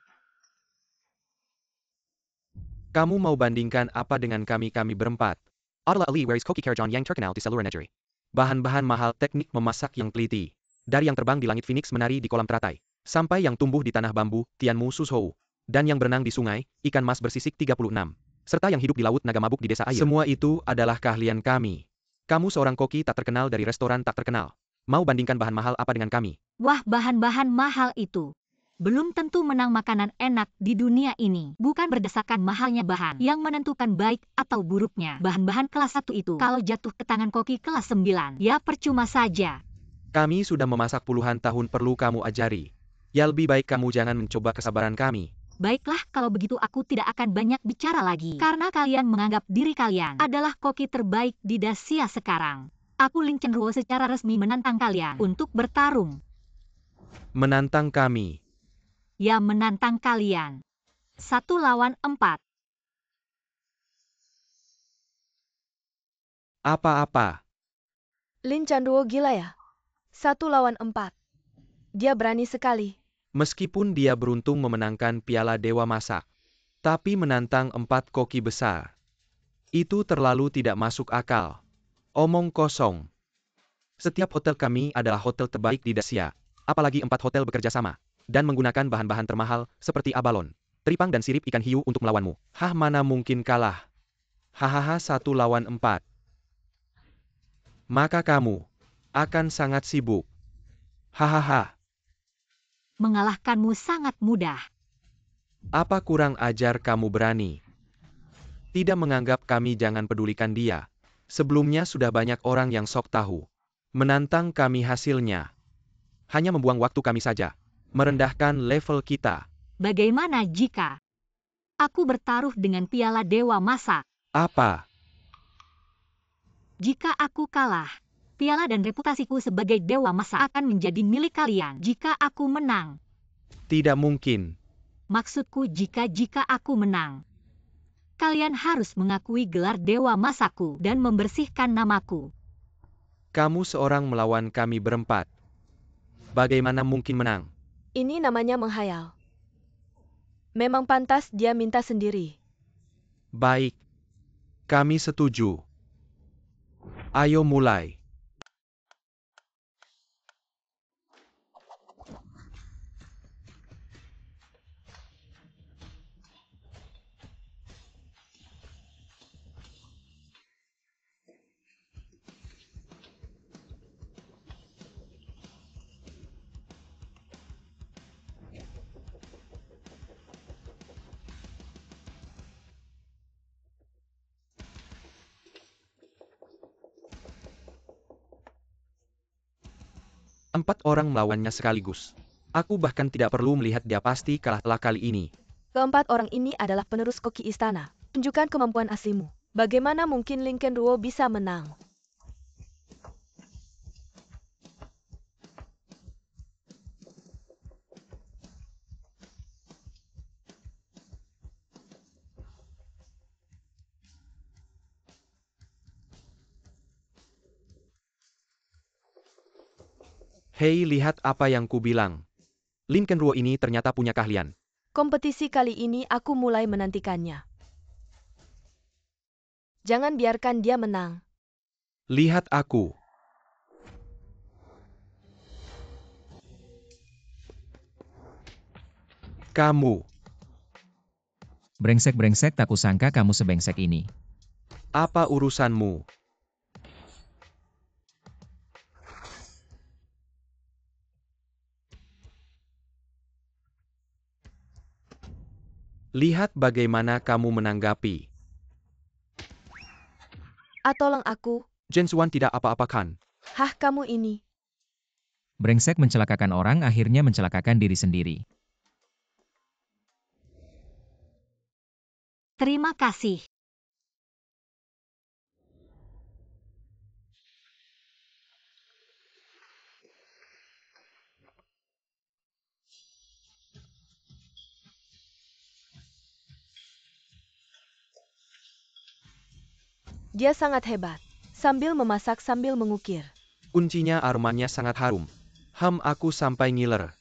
Kamu mau bandingkan apa dengan kami berempat? Adalah Ali Waris Koki Karajan yang terkenal di seluruh negeri. Bahan-bahan mahal, teknik memasak yang teliti. Dari yang terbang di langit Phoenix menari di kolam teratai, sampai yang tumbuh di tanah bambu, Tianmu Sushou. Dan yang berenang di sungai, ikan mas bersisik 36. Serta yang hidup di laut naga mabuk di desa air. Semua itu adalah keahlian kami. Kamu seorang koki tak terkenal dari restoran tak terkenal. Mau bandingkan bahan mahal apa dengan kami? Wah, bahan-bahan mahal itu belum tentu menang makanan enak di dunia ini. Bukan berdasarkan mahalnya bahan yang menentukan baik atau buruknya. Bahan-bahan kelas 1 itu kalau jatuh ke tangan koki kelas 9, ya percuma saja. Kami sudah memasak puluhan tahun, perlu kamu ajari. Ya lebih baik kamu jangan mencoba kesabaran kami. Baiklah, kalau begitu aku tidak akan banyak bicara lagi. Karena kalian menganggap diri kalian adalah koki terbaik di Dacia sekarang. Aku Lin Chenruo secara resmi menantang kalian untuk bertarung. Menantang kami. Ya, menantang kalian. 1 lawan 4. Apa-apa? Lin Chenruo gila ya? 1 lawan 4. Dia berani sekali. Meskipun dia beruntung memenangkan Piala Dewa Masak, tapi menantang 4 koki besar. Itu terlalu tidak masuk akal. Omong kosong. Setiap hotel kami adalah hotel terbaik di Dacia. Apalagi 4 hotel bekerja sama. Dan menggunakan bahan-bahan termahal seperti abalon, teripang dan sirip ikan hiu untuk melawanmu. Hah, mana mungkin kalah. Hahaha, 1 lawan 4. Maka kamu akan sangat sibuk. Hahaha. Mengalahkanmu sangat mudah. Apa kurang ajar kamu berani? Tidak menganggap kami, jangan pedulikan dia. Sebelumnya sudah banyak orang yang sok tahu. Menantang kami hasilnya hanya membuang waktu kami saja. Merendahkan level kita. Bagaimana jika aku bertaruh dengan Piala Dewa Masak? Apa? Jika aku kalah, piala dan reputasiku sebagai Dewa Masak akan menjadi milik kalian. Jika aku menang, Tidak mungkin. maksudku jika aku menang, kalian harus mengakui gelar Dewa Masakku dan membersihkan namaku. Kamu seorang melawan kami berempat. Bagaimana mungkin menang? Ini namanya menghayal. Memang pantas dia minta sendiri. Baik. Kami setuju. Ayo mulai. Empat orang melawannya sekaligus. Aku bahkan tidak perlu melihat, dia pasti kalah telah kali ini. Keempat orang ini adalah penerus koki istana. Tunjukkan kemampuan aslimu. Bagaimana mungkin Lin Chenruo bisa menang? Hei, lihat apa yang ku bilang. Lin Chenruo ini ternyata punya keahlian. Kompetisi kali ini aku mulai menantikannya. Jangan biarkan dia menang. Lihat aku. Kamu. Brengsek-brengsek, tak kusangka kamu sebengsek ini. Apa urusanmu? Lihat bagaimana kamu menanggapi. Tolong aku. Jensuan tidak apa-apa kan? Hah, kamu ini. Brengsek mencelakakan orang akhirnya mencelakakan diri sendiri. Terima kasih. Dia sangat hebat. Sambil memasak sambil mengukir. Kuncinya aromanya sangat harum. Aku sampai ngiler.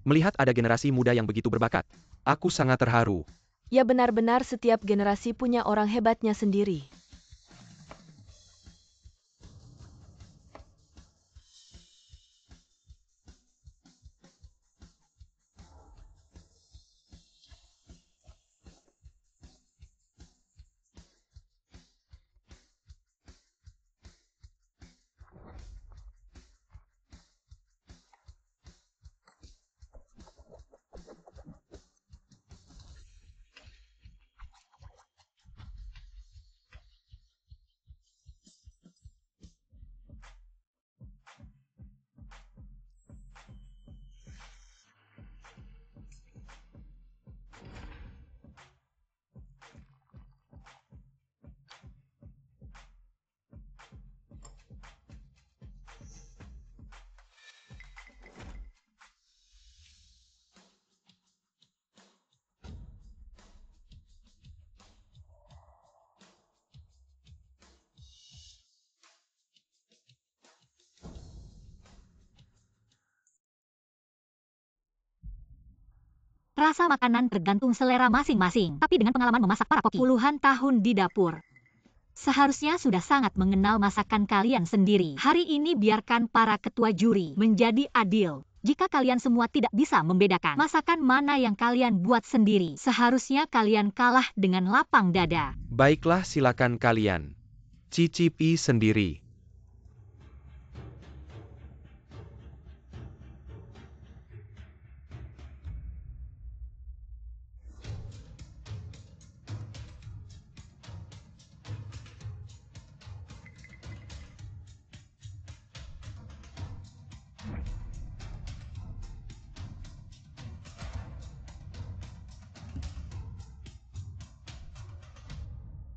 Melihat ada generasi muda yang begitu berbakat, aku sangat terharu. Ya benar-benar setiap generasi punya orang hebatnya sendiri. Rasa makanan tergantung selera masing-masing, tapi dengan pengalaman memasak para koki puluhan tahun di dapur, seharusnya sudah sangat mengenal masakan kalian sendiri. Hari ini biarkan para ketua juri menjadi adil. Jika kalian semua tidak bisa membedakan masakan mana yang kalian buat sendiri, seharusnya kalian kalah dengan lapang dada. Baiklah, silakan kalian cicipi sendiri.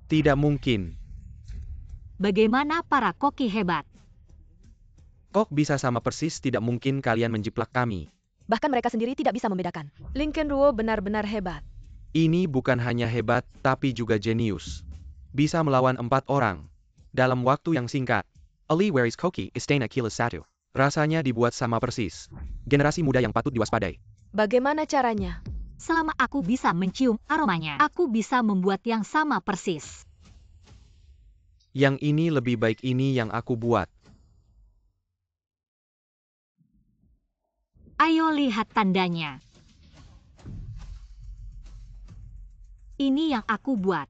Tidak mungkin. Bagaimana para koki hebat? Kok bisa sama persis? Tidak mungkin kalian menjiplak kami. Bahkan mereka sendiri tidak bisa membedakan. Lincoln Ruo benar-benar hebat. Ini bukan hanya hebat, tapi juga jenius. Bisa melawan 4 orang dalam waktu yang singkat. Ali Waris Koki Istana Kilas 1. Rasanya dibuat sama persis. Generasi muda yang patut diwaspadai. Bagaimana caranya? Selama aku bisa mencium aromanya, aku bisa membuat yang sama persis. Yang ini lebih baik, ini yang aku buat. Ayo lihat tandanya. Ini yang aku buat.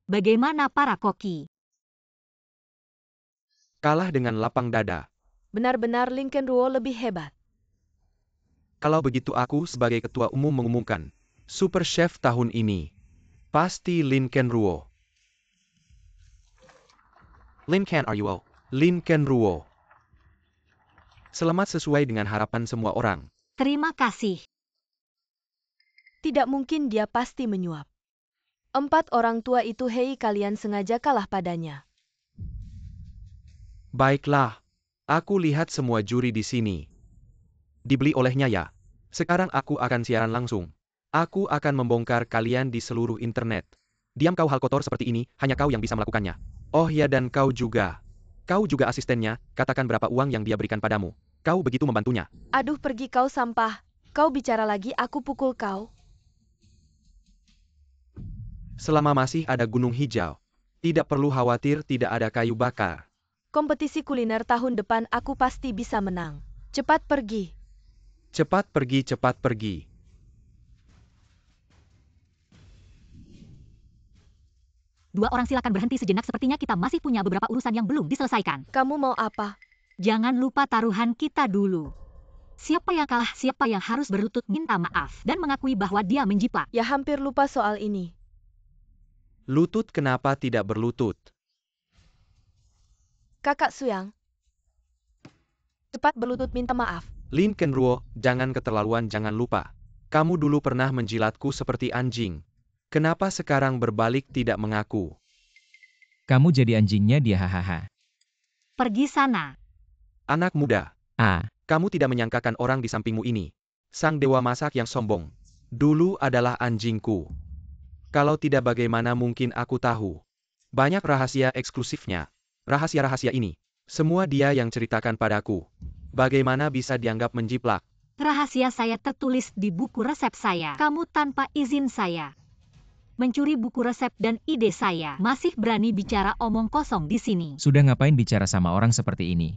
Bagaimana para koki? Kalah dengan lapang dada. Benar-benar Lincoln Ruo lebih hebat. Kalau begitu aku sebagai ketua umum mengumumkan, Super Chef tahun ini pasti Lincoln Ruo. Lincoln Ruo. Lincoln Ruo. Selamat sesuai dengan harapan semua orang. Terima kasih. Tidak mungkin, dia pasti menyuap. 4 orang tua itu, hei, kalian sengaja kalah padanya. Baiklah, aku lihat semua juri di sini dibeli olehnya ya. Sekarang aku akan siaran langsung. Aku akan membongkar kalian di seluruh internet. Diam kau, hal kotor seperti ini, hanya kau yang bisa melakukannya. Oh ya, dan kau juga. Kau juga asistennya, katakan berapa uang yang dia berikan padamu. Kau begitu membantunya. Aduh, pergi kau sampah. Kau bicara lagi, aku pukul kau. Selama masih ada gunung hijau, tidak perlu khawatir tidak ada kayu bakar. Kompetisi kuliner tahun depan aku pasti bisa menang. Cepat pergi. Cepat pergi, cepat pergi. Dua orang, silakan berhenti sejenak, sepertinya kita masih punya beberapa urusan yang belum diselesaikan. Kamu mau apa? Jangan lupa taruhan kita dulu. Siapa yang kalah, siapa yang harus berlutut minta maaf dan mengakui bahwa dia menjiplak. Ya, hampir lupa soal ini. Lutut kenapa tidak berlutut? Kakak Suyang. Cepat berlutut minta maaf. Lin Kenruo, jangan keterlaluan, jangan lupa. Kamu dulu pernah menjilatku seperti anjing. Kenapa sekarang berbalik tidak mengaku? Kamu jadi anjingnya dia hahaha. Pergi sana. Anak muda, Ah, kamu tidak menyangkakan orang di sampingmu ini. Sang dewa masak yang sombong. Dulu adalah anjingku. Kalau tidak bagaimana mungkin aku tahu. Banyak rahasia eksklusifnya. Rahasia-rahasia ini. Semua dia yang ceritakan padaku. Bagaimana bisa dianggap menjiplak? Rahasia saya tertulis di buku resep saya. Kamu tanpa izin saya mencuri buku resep dan ide saya. Masih berani bicara omong kosong di sini. sudah ngapain bicara sama orang seperti ini?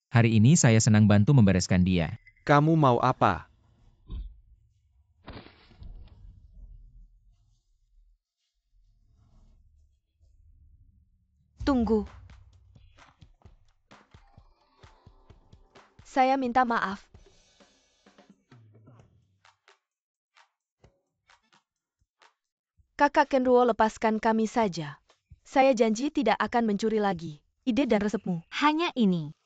Hari ini saya senang bantu membereskan dia. Kamu mau apa? Tunggu. Saya minta maaf. Kakak Kenruo, lepaskan kami saja. Saya janji tidak akan mencuri lagi ide dan resepmu. Hanya ini.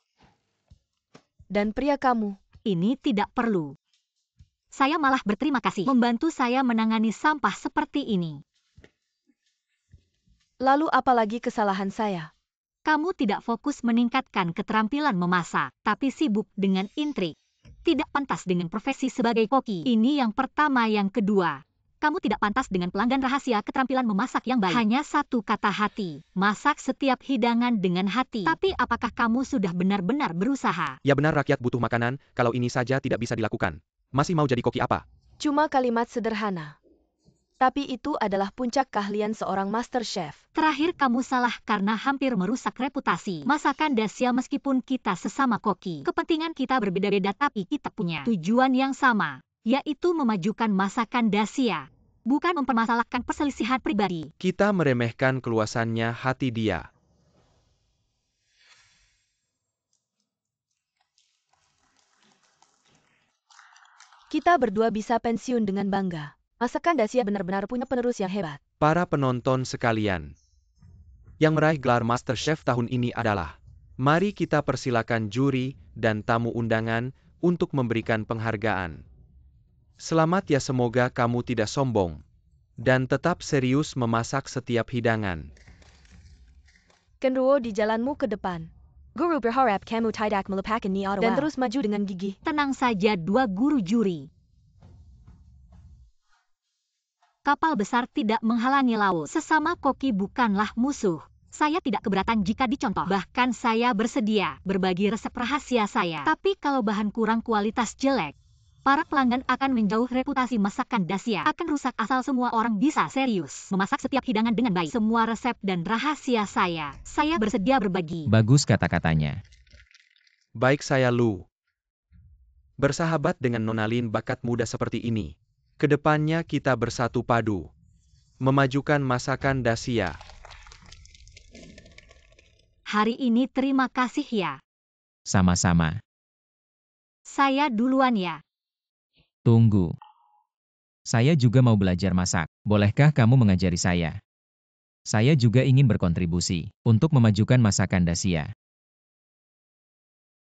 Dan pria kamu. Ini tidak perlu. Saya malah berterima kasih membantu saya menangani sampah seperti ini. Lalu apalagi kesalahan saya? Kamu tidak fokus meningkatkan keterampilan memasak, tapi sibuk dengan intrik. Tidak pantas dengan profesi sebagai koki. Ini yang pertama. Yang kedua, kamu tidak pantas dengan pelanggan rahasia keterampilan memasak yang baik. Hanya satu kata hati. Masak setiap hidangan dengan hati. Tapi apakah kamu sudah benar-benar berusaha? Ya benar, rakyat butuh makanan, kalau ini saja tidak bisa dilakukan. Masih mau jadi koki apa? Cuma kalimat sederhana. Tapi itu adalah puncak keahlian seorang master chef. Terakhir kamu salah karena hampir merusak reputasi masakan Dacia. Meskipun kita sesama koki, kepentingan kita berbeda-beda, tapi kita punya tujuan yang sama, yaitu memajukan masakan Dacia, bukan mempermasalahkan perselisihan pribadi. Kita meremehkan keluasannya hati dia. Kita berdua bisa pensiun dengan bangga. Masakan Dacia benar-benar punya penerus yang hebat. Para penonton sekalian, yang meraih gelar Master Chef tahun ini adalah, mari kita persilakan juri dan tamu undangan untuk memberikan penghargaan. Selamat ya, semoga kamu tidak sombong dan tetap serius memasak setiap hidangan. Kenruo, di jalanmu ke depan. Guru berharap kamu tidak melupakan ni Ottawa. Dan terus maju dengan gigih. Tenang saja, dua guru juri. Kapal besar tidak menghalangi laut. Sesama koki bukanlah musuh. Saya tidak keberatan jika dicontoh. Bahkan saya bersedia berbagi resep rahasia saya. Tapi kalau bahan kurang, kualitas jelek, para pelanggan akan menjauh. Reputasi masakan Dacia akan rusak. Asal semua orang bisa serius memasak setiap hidangan dengan baik. Semua resep dan rahasia saya bersedia berbagi. Bagus kata-katanya. Baik, saya Lu. Bersahabat dengan Nona Lin, bakat muda seperti ini. Kedepannya kita bersatu padu, memajukan masakan Dacia. Hari ini terima kasih ya. Sama-sama. Saya duluan ya. Tunggu. Saya juga mau belajar masak. Bolehkah kamu mengajari saya? Saya juga ingin berkontribusi untuk memajukan masakan Dacia.